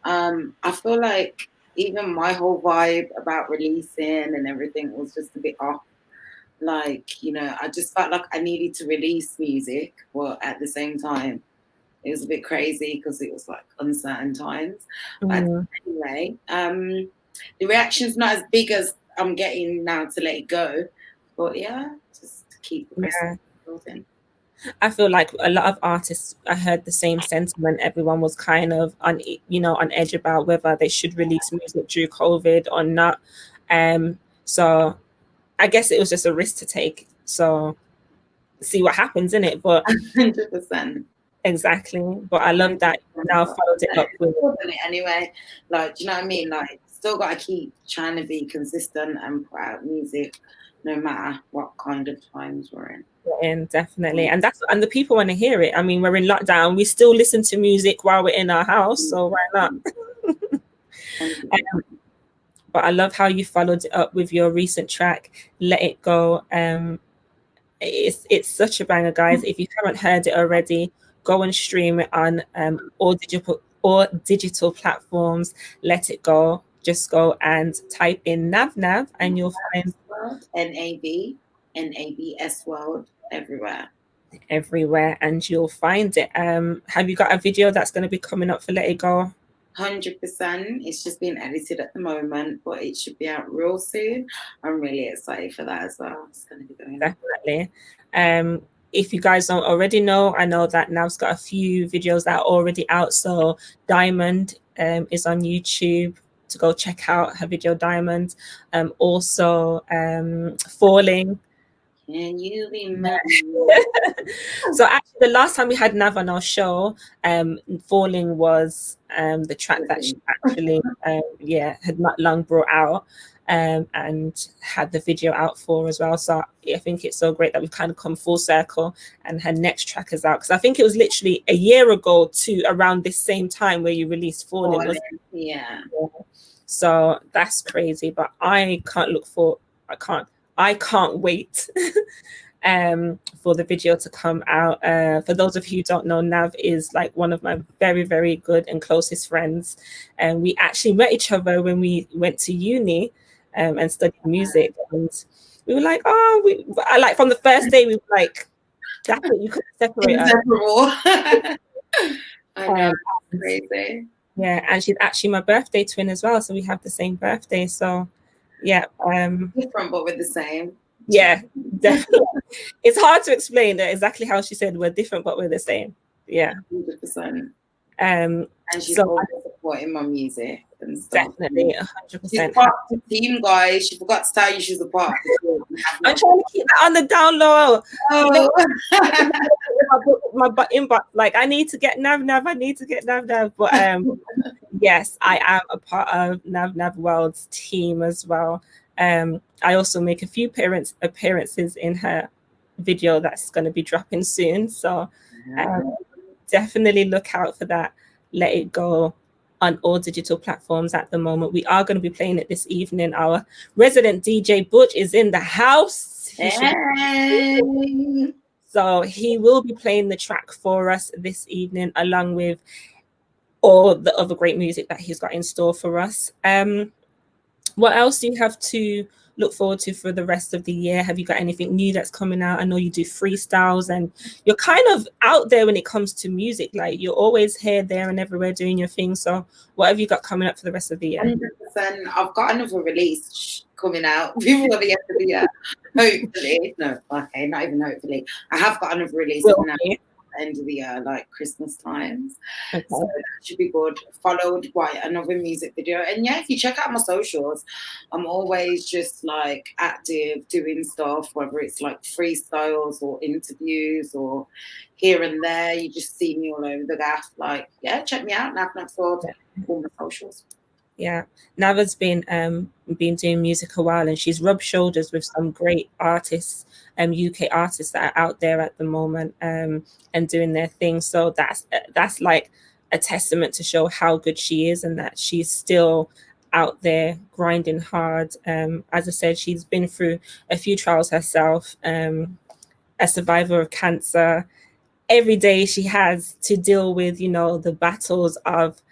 I feel like even my whole vibe about releasing and everything was just a bit off. Like, you know, I just felt like I needed to release music, but at the same time, it was a bit crazy because it was like uncertain times. But anyway, the reaction's not as big as I'm getting now to Let It Go, but yeah, just keep building. I feel like a lot of artists, I heard the same sentiment. Everyone was kind of on edge about whether they should release music through COVID or not. So I guess it was just a risk to take. So see what happens in it. But 100%. Exactly. But I love that you now followed it up with it anyway. Like, do you know what I mean? Like, still got to keep trying to be consistent and put out music no matter what kind of times we're in. Definitely. And the people want to hear it. I mean, we're in lockdown, we still listen to music while we're in our house, so why not? But I love how you followed it up with your recent track, Let It Go. It's such a banger, guys. If you haven't heard it already, go and stream it on all digital platforms. Let It Go. Just go and type in Nav Nav and you'll find NABS World everywhere, and you'll find it. Have you got a video that's going to be coming up for Let It Go? 100%. It's just being edited at the moment, but it should be out real soon. I'm really excited for that as well. It's going to be going definitely. If you guys don't already know, I know that Nav's got a few videos that are already out. So Diamond is on YouTube. to go check out her video Diamond. Also Falling. Can you be mine? So actually the last time we had Nav on our show, Falling was the track that she actually had not long brought out, and had the video out for as well. So I think it's so great that we've kind of come full circle and her next track is out, because I think it was literally a year ago to around this same time where you released Falling. Yeah. So that's crazy, but I can't wait for the video to come out. For those of you who don't know, Nav is like one of my very, very good and closest friends. And we actually met each other when we went to uni and studied music. And we were like, like from the first day, we were like, that's it, you couldn't separate us. I know, crazy. Yeah, and she's actually my birthday twin as well. So we have the same birthday. So yeah. Different, but we're the same. Yeah, definitely. It's hard to explain that exactly how she said we're different, but we're the same. Yeah. 100%. And she's always supporting my music and stuff. Definitely, 100%. She's part of the team, guys. She forgot to tell you she's a part of the team. I'm trying to keep that on the down low. Oh. my inbox, like, I need to get Nav. I need to get Nav. But yes, I am a part of Nav World's team as well. I also make a few appearances in her video that's going to be dropping soon. So definitely look out for that. Let It Go on all digital platforms at the moment. We are going to be playing it this evening. Our resident DJ Butch is in the house. So he will be playing the track for us this evening, along with all the other great music that he's got in store for us. What else do you have to look forward to for the rest of the year? Have you got anything new that's coming out? I know you do freestyles and you're kind of out there when it comes to music. Like, you're always here, there and everywhere doing your thing. So what have you got coming up for the rest of the year? 100%. I've got another release coming out before the end of the year. Hopefully. No, okay, not even hopefully. I have got another release coming out at the end of the year, like Christmas times. Okay. So that should be good. Followed by another music video. And yeah, if you check out my socials, I'm always just like active doing stuff, whether it's like freestyles or interviews or here and there. You just see me all over the gaff. Like, yeah, check me out, Nav Sword, all my socials. Yeah, Nava's been doing music a while, and she's rubbed shoulders with some great artists, UK artists that are out there at the moment, and doing their thing. So that's like a testament to show how good she is, and that she's still out there grinding hard. As I said, she's been through a few trials herself, a survivor of cancer. Every day she has to deal with, the battles of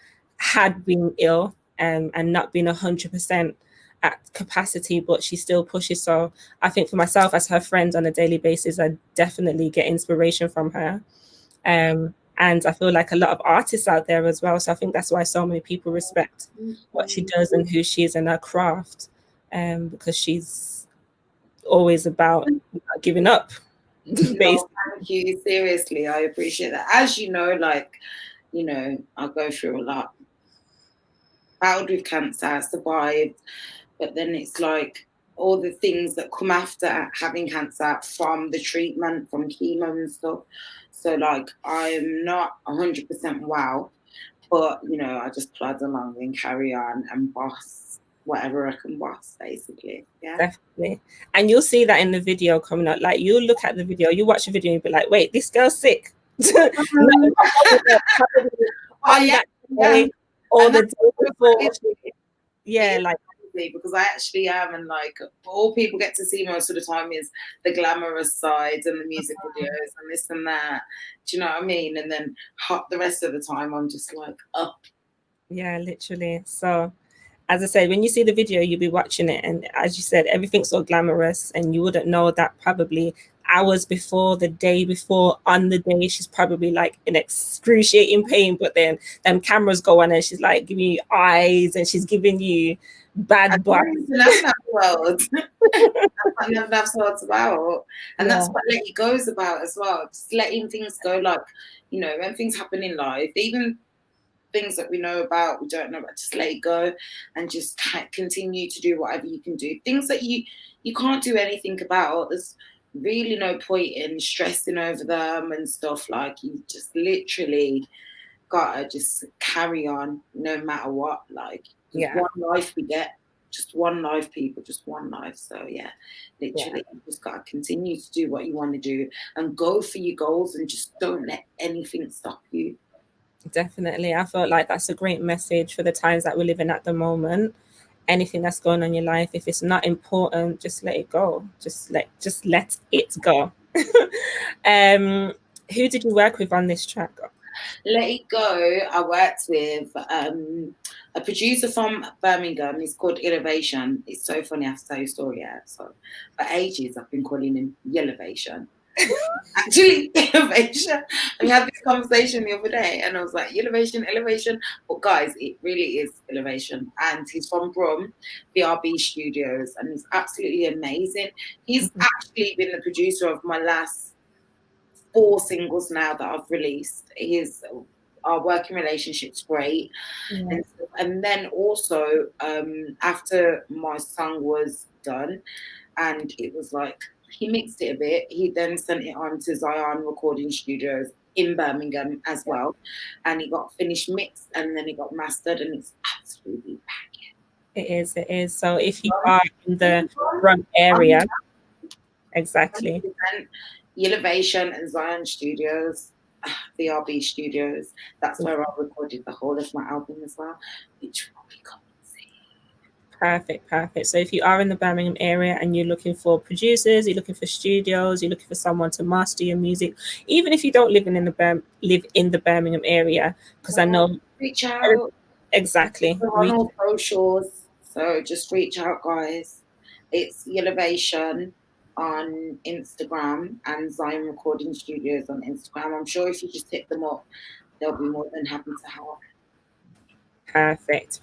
being ill. And not being 100% at capacity, but she still pushes. So I think for myself, as her friend on a daily basis, I definitely get inspiration from her. And I feel like a lot of artists out there as well. So I think that's why so many people respect what she does and who she is in her craft, because she's always about not giving up. No, thank you. Seriously, I appreciate that. As you know, I go through a lot. Battled with cancer, survived, but then it's like all the things that come after having cancer, from the treatment, from chemo and stuff. So like, I'm not 100% well, but I just plod along and carry on and boss whatever I can boss, basically. Yeah, definitely. And you'll see that in the video coming up. Like, you look at the video, you watch the video and be like, wait, this girl's sick. Or the day before. Yeah, like, because I actually am, and like, all people get to see most of the time is the glamorous sides and the music videos and this and that. Do you know what I mean? And then the rest of the time I'm just like up. Yeah, literally. So as I said, when you see the video, you'll be watching it, and as you said, everything's so glamorous, and you wouldn't know that probably hours before, the day before, on the day, she's probably like in excruciating pain, but then them cameras go on and she's like giving you eyes and she's giving you bad blood. That's what Nav Sword's about. And that's what Let It Go is about as well. Just letting things go, like, when things happen in life, even things that we know about, we don't know about, just let it go and just continue to do whatever you can do. Things that you can't do anything about, there's really no point in stressing over them and stuff. Like, you just literally gotta just carry on no matter what. Like, just one life we get, just one life, people, just one life. So yeah, literally, you just gotta continue to do what you want to do and go for your goals, and just don't let anything stop you. Definitely. I felt like that's a great message for the times that we're living at the moment. Anything that's going on in your life, if it's not important, just let it go. Just let it go. Who did you work with on this track? Let It Go, I worked with a producer from Birmingham. He's called Elevation. It's so funny, I have to tell you a story out. So for ages I've been calling him Yelevation. Actually, Elevation. We had this conversation the other day and I was like, Elevation. But guys, it really is Elevation. And he's from Brum, BRB Studios, and he's absolutely amazing. He's actually been the producer of my last 4 singles now that I've released. Our working relationship's great. And then also, after my song was done and it was like, he mixed it a bit, he then sent it on to Zion Recording Studios in Birmingham as well, and it got finished mixed and then it got mastered, and it's absolutely banging. It is. So if you are in the Brum area, exactly. Elevation and Zion Studios, VRB Studios, that's where I recorded the whole of my album as well, which will be coming soon. Perfect. So if you are in the Birmingham area and you're looking for producers, you're looking for studios, you're looking for someone to master your music, even if you don't live in the Birmingham area, because I know, reach out. Exactly. We're on all socials, so just reach out, guys. It's Elevation on Instagram and Zion Recording Studios on Instagram. I'm sure if you just hit them up, they'll be more than happy to help. Perfect.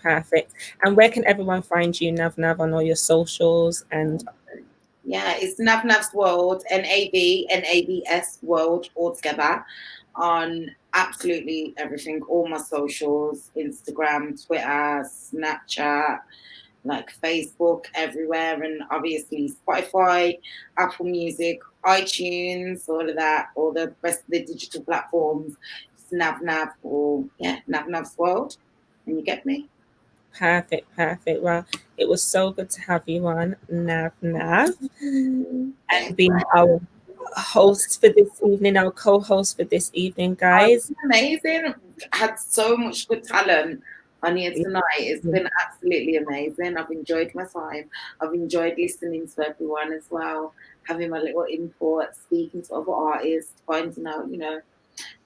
And where can everyone find you, Nav, on all your socials? And yeah, it's Nav's World, NABS World, all together, on absolutely everything, all my socials, Instagram, Twitter, Snapchat, like Facebook, everywhere, and obviously Spotify, Apple Music, iTunes, all of that, all the rest of the digital platforms, Nav, or Nav's World, and you get me. Perfect. Well, it was so good to have you on, Nav, and being our host for this evening, our co-host for this evening, guys. Amazing. Had so much good talent on here tonight. It's been absolutely amazing. I've enjoyed my time. I've enjoyed listening to everyone as well, having my little input, speaking to other artists, finding out,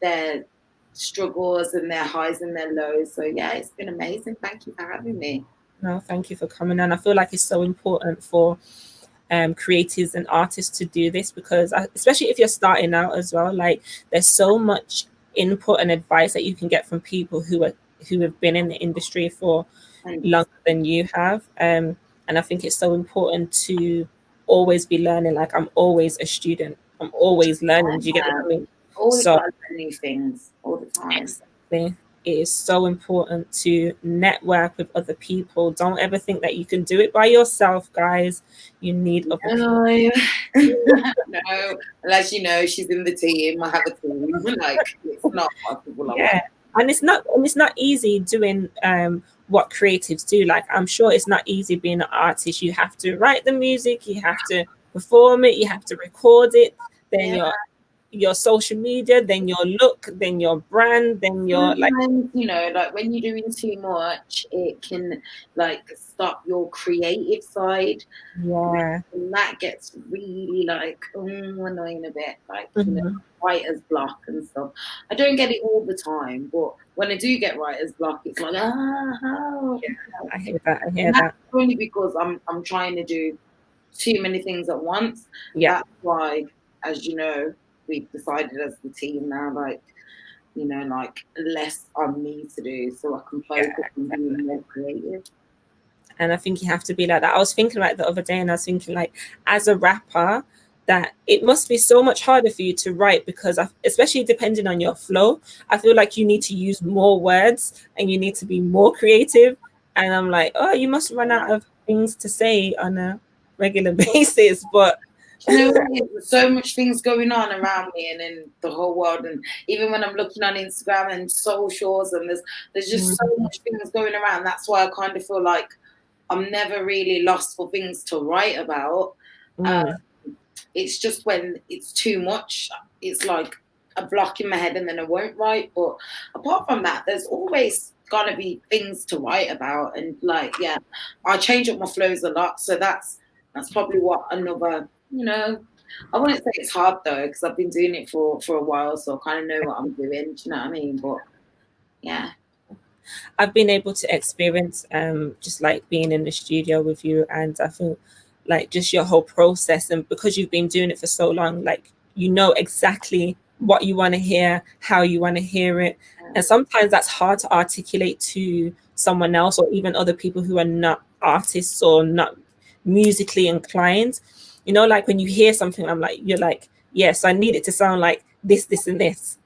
their struggles and their highs and their lows. So yeah, it's been amazing. Thank you for having me. No, thank you for coming on. I feel like it's so important for creatives and artists to do this, because especially if you're starting out as well, like, there's so much input and advice that you can get from people who have been in the industry for longer than you have, and I think it's so important to always be learning. Like, I'm always a student, I'm always learning. Do you get what I mean? Always learn new things all the time. Exactly. It is so important to network with other people. Don't ever think that you can do it by yourself, guys. You need other people. No, unless she's in the team. I have a team. Like, it's not possible. Yeah, and it's not easy doing what creatives do. Like, I'm sure it's not easy being an artist. You have to write the music, you have to perform it, you have to record it, then your social media, then your look, then your brand, then your like when you're doing too much, it can stop your creative side. Yeah, and that gets really annoying a bit, writer's block and stuff. I don't get it all the time, but when I do get writer's block, it's like I hear that. Only because I'm trying to do too many things at once. Yeah, that's why, as you know, we've decided as the team now, less on me to do, so I can focus on being more creative. And I think you have to be like that. I was thinking about it the other day, and I was thinking, like, as a rapper, that it must be so much harder for you to write, because especially depending on your flow, I feel like you need to use more words and you need to be more creative. And I'm like, oh, you must run out of things to say on a regular basis. But you know, there's so much things going on around me and in the whole world, and even when I'm looking on Instagram and socials, and there's just so much things going around. That's why I kind of feel like I'm never really lost for things to write about. It's just when it's too much, it's like a block in my head, and then I won't write. But apart from that, there's always gonna be things to write about, and like, yeah, I change up my flows a lot, so that's probably what another, you know, I wouldn't say it's hard though, because I've been doing it for a while, so I kind of know what I'm doing. Do you know what I mean? But yeah, I've been able to experience just like being in the studio with you, and I feel like just your whole process, and because you've been doing it for so long, like you know exactly what you want to hear, how you want to hear it. And sometimes that's hard to articulate to someone else, or even other people who are not artists or not musically inclined. You know, like when you hear something, I'm like, you're like, yes, I need it to sound like this, and this.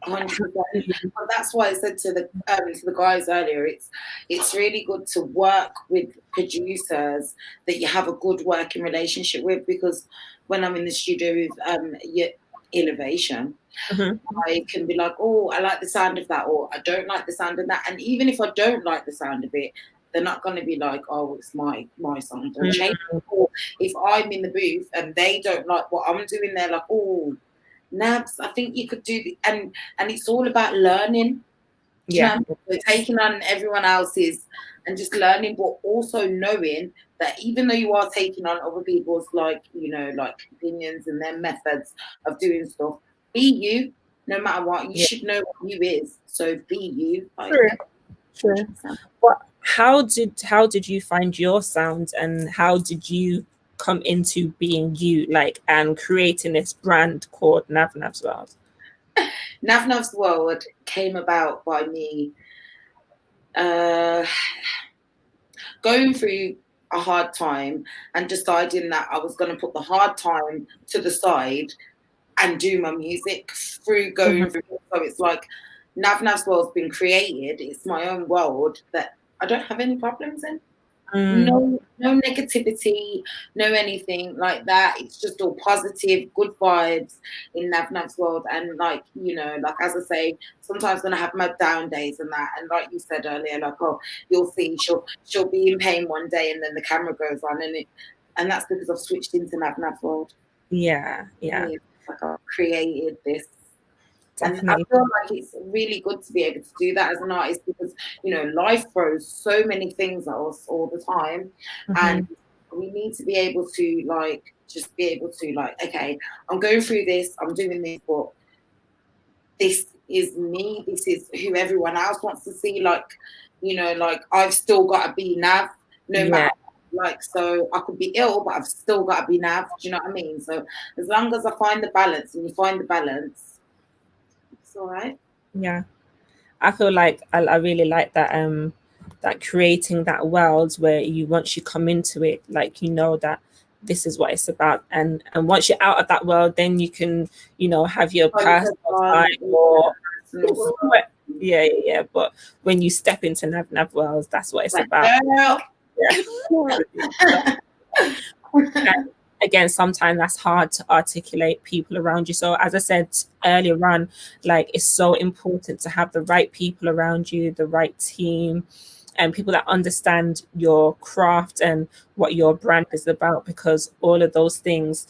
100%. But that's why I said to the guys earlier, it's really good to work with producers that you have a good working relationship with, because when I'm in the studio with Innovation, I can be like, oh, I like the sound of that, or I don't like the sound of that. And even if I don't like the sound of it, they're not going to be like, oh, it's my song, don't change it. Or if I'm in the booth and they don't like what I'm doing, they're like, oh, Nabs, I think you could do, and it's all about learning. Yeah, you know, so taking on everyone else's and just learning, but also knowing that even though you are taking on other people's, like, you know, like opinions and their methods of doing stuff, be you. No matter what, you should know what you is. So be you. Like, Sure. But how did you find your sound, and how did you come into being you, like, and creating this brand called Nav Nav's World? Nav Nav's World came about by me going through a hard time and deciding that I was going to put the hard time to the side and do my music through going through. So it's like Nav Nav's World's been created. It's my own world that I don't have any problems in. No negativity, no anything like that. It's just all positive, good vibes in Nav Nav's World. And like, you know, like as I say, sometimes when I have my down days and that, and like you said earlier, like, oh, you'll see she'll be in pain one day and then the camera goes on, and that's because I've switched into Nav Nav's World. Yeah. Like I've created this. Definitely. And I feel like it's really good to be able to do that as an artist, because, you know, life throws so many things at us all the time. And we need to be able to, like, just be able to, like, okay, I'm going through this, I'm doing this, but this is me, this is who everyone else wants to see. Like, you know, like, I've still got to be Nav, no matter. Like, so I could be ill, but I've still got to be Nav. Do you know what I mean? So as long as I find the balance, and you find the balance, it's all right. Yeah, I feel like I really like that that creating that world where you, once you come into it, like, you know that this is what it's about, and once you're out of that world, then you can, you know, have your personal time or yeah. But when you step into Nav World, that's what it's about. Yeah. Again, sometimes that's hard to articulate people around you. So as I said earlier on, like, it's so important to have the right people around you, the right team, and people that understand your craft and what your brand is about, because all of those things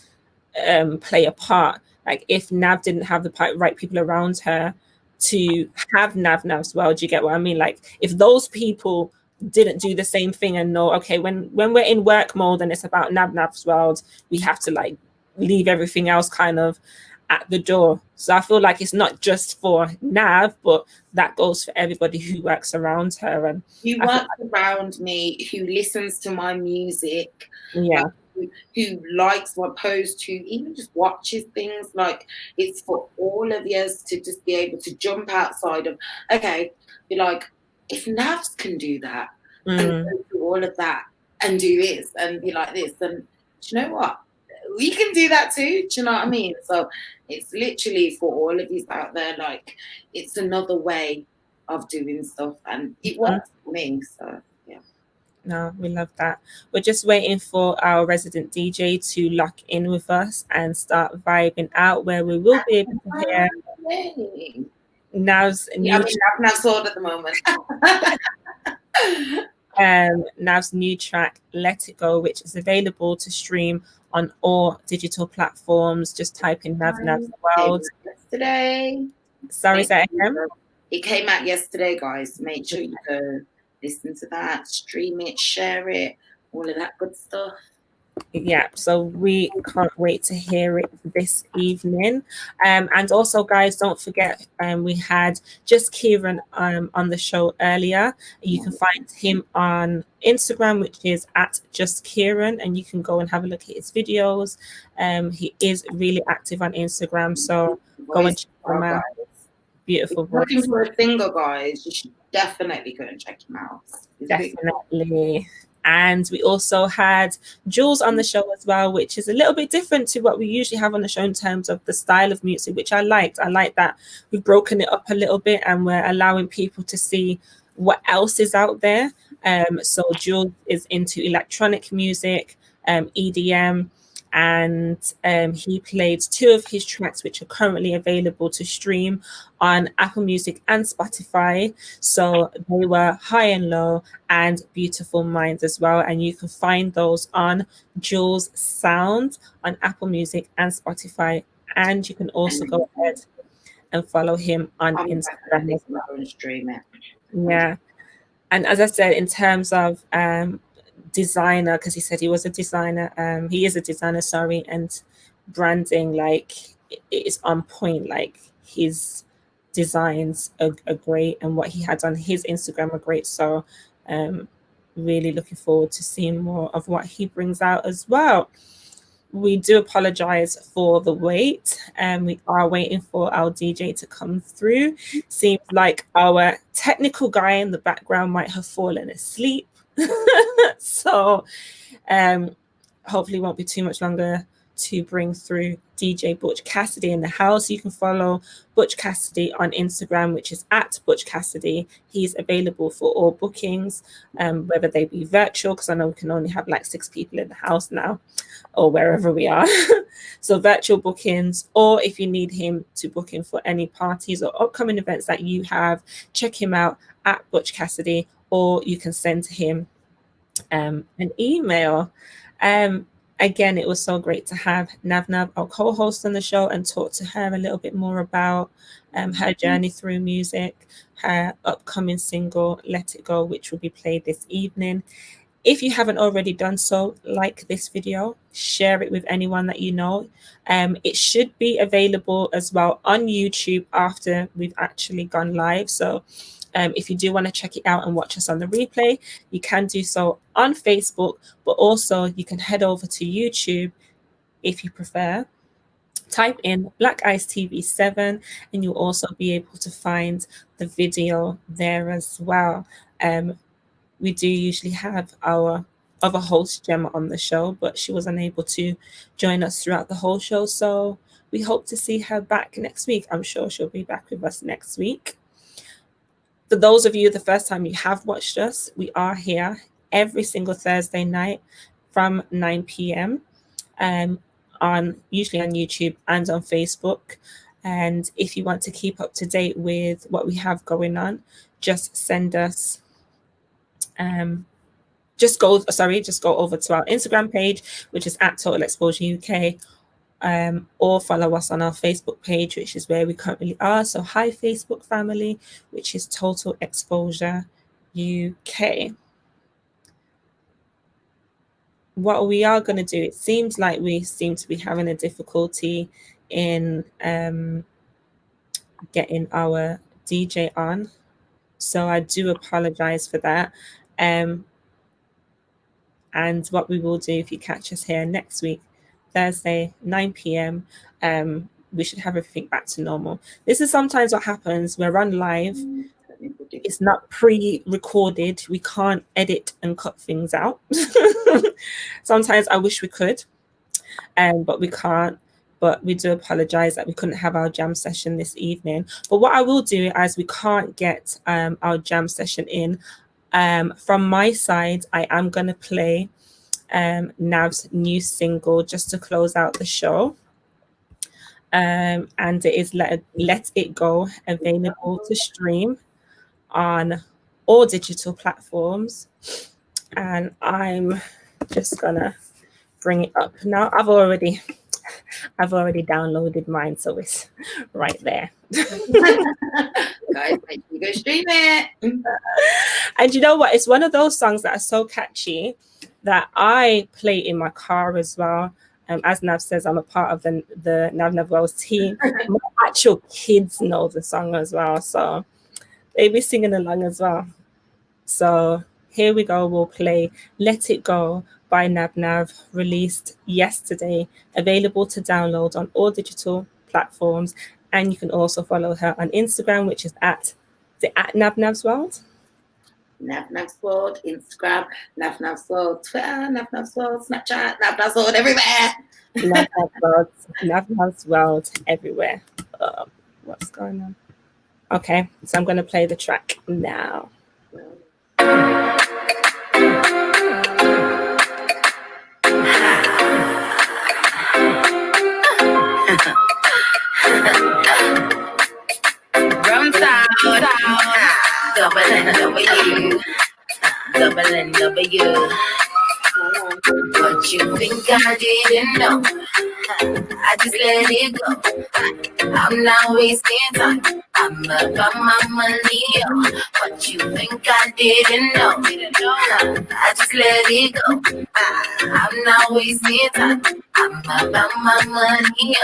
play a part. Like, if Nav didn't have the right people around her to have Nav's World, do you get what I mean? Like, if those people didn't do the same thing and know, okay, when we're in work mode and it's about Nav's World, we have to, like, leave everything else kind of at the door. So I feel like it's not just for Nav, but that goes for everybody who works around her. And who works around me, who listens to my music, who likes my post, who even just watches things. Like, it's for all of us to just be able to jump outside of, okay, be like, if Navs can do that and go through all of that and do this and be like this, then do you know what? we can do that too. Do you know what I mean? So it's literally for all of you out there, like it's another way of doing stuff, and it works for me. So yeah. No, we love that. We're just waiting for our resident DJ to lock in with us and start vibing out, where we will be able to hear Nav's new I'm not sold at the moment. Nav's new track, Let It Go, which is available to stream on all digital platforms. Just type in Nav's World. Yesterday. Sorry, say again? It came out yesterday, guys. Make sure you go listen to that, stream it, share it, all of that good stuff. Yeah, so we can't wait to hear it this evening. And also, guys, don't forget, we had Just Kieran on the show earlier. You can find him on Instagram, which is at Just Kieran, and you can go and have a look at his videos. He is really active on Instagram, so go and check him out. Beautiful voice. Looking for a single, guys, you should definitely go and check him out. Definitely. And we also had Jules on the show as well, which is a little bit different to what we usually have on the show in terms of the style of music, which I liked. I like that we've broken it up a little bit and we're allowing people to see what else is out there. So Jules is into electronic music, EDM, and he played 2 of his tracks, which are currently available to stream on Apple Music and Spotify. So they were High and Low and Beautiful Minds as well, and you can find those on Jules Sound on Apple Music and Spotify. And you can also go ahead and follow him on Instagram as well. Yeah, and as I said, in terms of designer, because he said he was a designer, he is a designer, sorry, and branding, like it is on point. Like his designs are great, and what he had on his Instagram are great. So really looking forward to seeing more of what he brings out as well. We do apologize for the wait, and we are waiting for our DJ to come through. Seems like our technical guy in the background might have fallen asleep. So hopefully won't be too much longer to bring through DJ Butch Cassidy in the house. You can follow Butch Cassidy on Instagram, which is at Butch Cassidy. He's available for all bookings, whether they be virtual, because I know we can only have like 6 people in the house now, or wherever we are. So virtual bookings, or if you need him to book in for any parties or upcoming events that you have, check him out at Butch Cassidy, or you can send him an email. Again, it was so great to have Nav, our co-host, on the show and talk to her a little bit more about her journey through music, her upcoming single, Let It Go, which will be played this evening. If you haven't already done so, like this video, share it with anyone that you know. It should be available as well on YouTube after we've actually gone live. So if you do want to check it out and watch us on the replay, you can do so on Facebook, but also you can head over to YouTube if you prefer. Type in Black Ice TV 7 and you'll also be able to find the video there as well. We do usually have our other host, Gemma, on the show, but she was unable to join us throughout the whole show. So we hope to see her back next week. I'm sure she'll be back with us next week. For those of you, the first time you have watched us, we are here every single Thursday night from 9 p.m. Usually on YouTube and on Facebook. And if you want to keep up to date with what we have going on, just send us just go over to our Instagram page, which is at Total Exposure UK, or follow us on our Facebook page, which is where we currently are. So hi, Facebook family, which is Total Exposure UK. What we are going to do, it seems like we seem to be having a difficulty in getting our DJ on. So I do apologize for that. And what we will do, if you catch us here next week, Thursday, 9 p.m., we should have everything back to normal. This is sometimes what happens. We're on live. It's not pre-recorded. We can't edit and cut things out. Sometimes I wish we could. but we can't. But we do apologize that we couldn't have our jam session this evening. But what I will do, as we can't get our jam session in, from my side, I am going to play Nav's new single just to close out the show. And it is Let It Go, available to stream on all digital platforms. And I'm just gonna bring it up now. I've already downloaded mine, so it's right there. Guys, make sure you go stream it. And you know what? It's one of those songs that are so catchy that I play in my car as well. As Nav says, I'm a part of the Nav Wells team. My actual kids know the song as well, so they be singing along as well. So here we go. We'll play Let It Go by Nav, released yesterday, available to download on all digital platforms. And you can also follow her on Instagram, which is at Nav's World. Nav's World, Instagram, Nav's World, Twitter, Nav's World, Snapchat, Nav's World, everywhere. Nav's World, everywhere. What's going on? Okay, so I'm going to play the track now. Rum sound, double N W. What you think I didn't know? I just let it go. I'm not wasting time. I'm about my money. What you think I didn't know? I just let it go. I'm not wasting time. I'm about my money.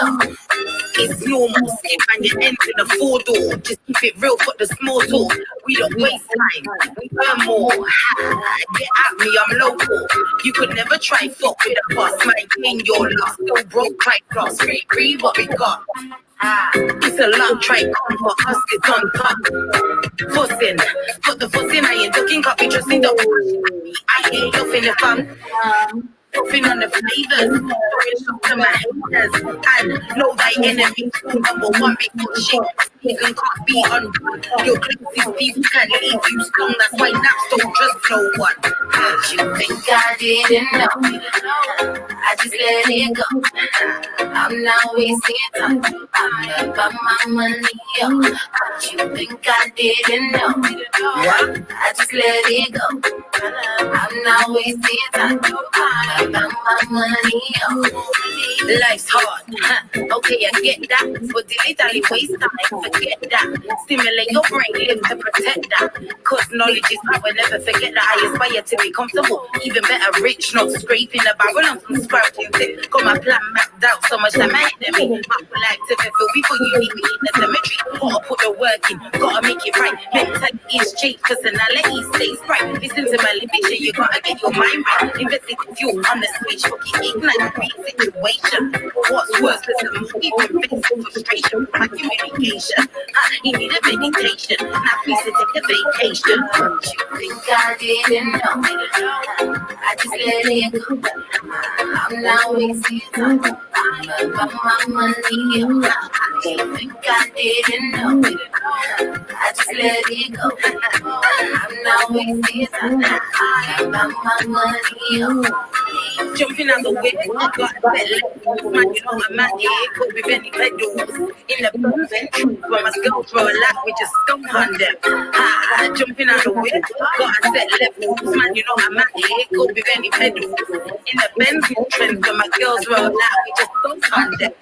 It's normal, skip and you enter the 4-door. Just keep it real, put the small talk. We don't waste time, we earn more. Get at me, I'm local. You could never try fuck with a boss. Maintain your loss, so broke like cross. Free what we got. It's a long try, come for us, it's on top. Fussing, put the fuss in, I ain't looking, got me just in the push. I ain't nothing if I'm puffing on the flavors, throwing shock to my haters. And know thy enemy, number one, because shit, you can can't be undone. Your closest people can leave you strong, that's why naps don't trust no one. What you think I didn't know? I just let it go. I'm not wasting time. I'm about my money. What you think I didn't know? I just let it go. I'm not wasting time. I'm about my money. Life's hard, okay, I get that. But dilly-dally waste time, forget that. Stimulate your brain, live to protect that. Cause knowledge is power, never forget that. I aspire to be comfortable, even better rich, not scraping the barrel on some sprouting tip. Got my plan mapped out, so much that my enemy. Map like to fulfill before you meet me in the cemetery. Gotta put the work in, gotta make it right. Mentality is cheap, personality stays bright. Listen to my lyrics, you gotta get your mind right. Invest in fuel on the switch, fucking ignite the real situation. What's worse than the movie when facing frustration? My communication, he need a meditation. Now please to take a vacation. What you think I didn't know? I just let it go. I'm not wasting time. I'm about my money. What you think I didn't know? I just let it go. I'm not wasting time. I'm about my money. Jumping out the whip, got that leg. Man, you know I'm at it, could be any pedals. In the vent, where my girls roll out, we just stomp on them. Jumping out the whip, got a set levels. Man, you know I'm at it, could be any pedals. In the Benz trend, where my girls roll out, we just stomp on them.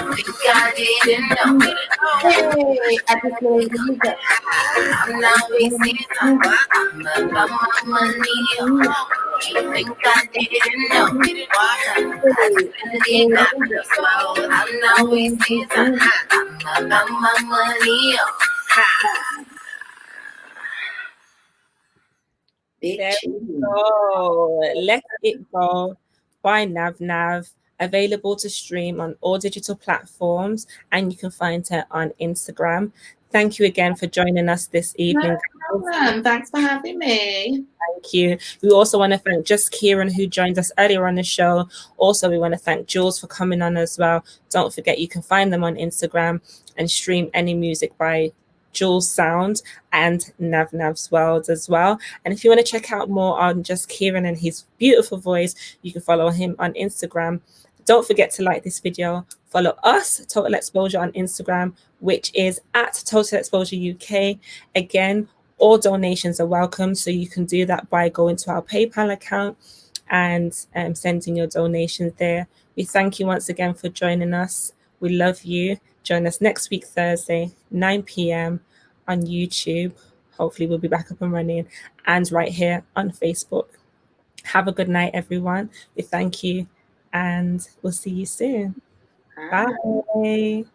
You think I didn't know? Hey, I just let you go. I'm not wasting time. I'm about my money. You think I didn't know? I just let it go. I'm not wasting time. I'm about my money. There we go. Let It Go by Nav, available to stream on all digital platforms, and you can find her on Instagram. Thank you again for joining us this evening. problem. Thanks for having me. Thank you. We also want to thank Just Kieran, who joined us earlier on the show. Also, we want to thank Jules for coming on as well. Don't forget, you can find them on Instagram and stream any music by Jules Sound and Nav's World as well. And if you want to check out more on Just Kieran and his beautiful voice, you can follow him on Instagram. Don't forget to like this video. Follow us, Total Exposure, on Instagram, which is at Total Exposure UK. Again, all donations are welcome, so you can do that by going to our PayPal account and sending your donations there. We thank you once again for joining us. We love you. Join us next week, Thursday, 9 p.m. on YouTube. Hopefully we'll be back up and running, and right here on Facebook. Have a good night, everyone. We thank you, and we'll see you soon. Bye.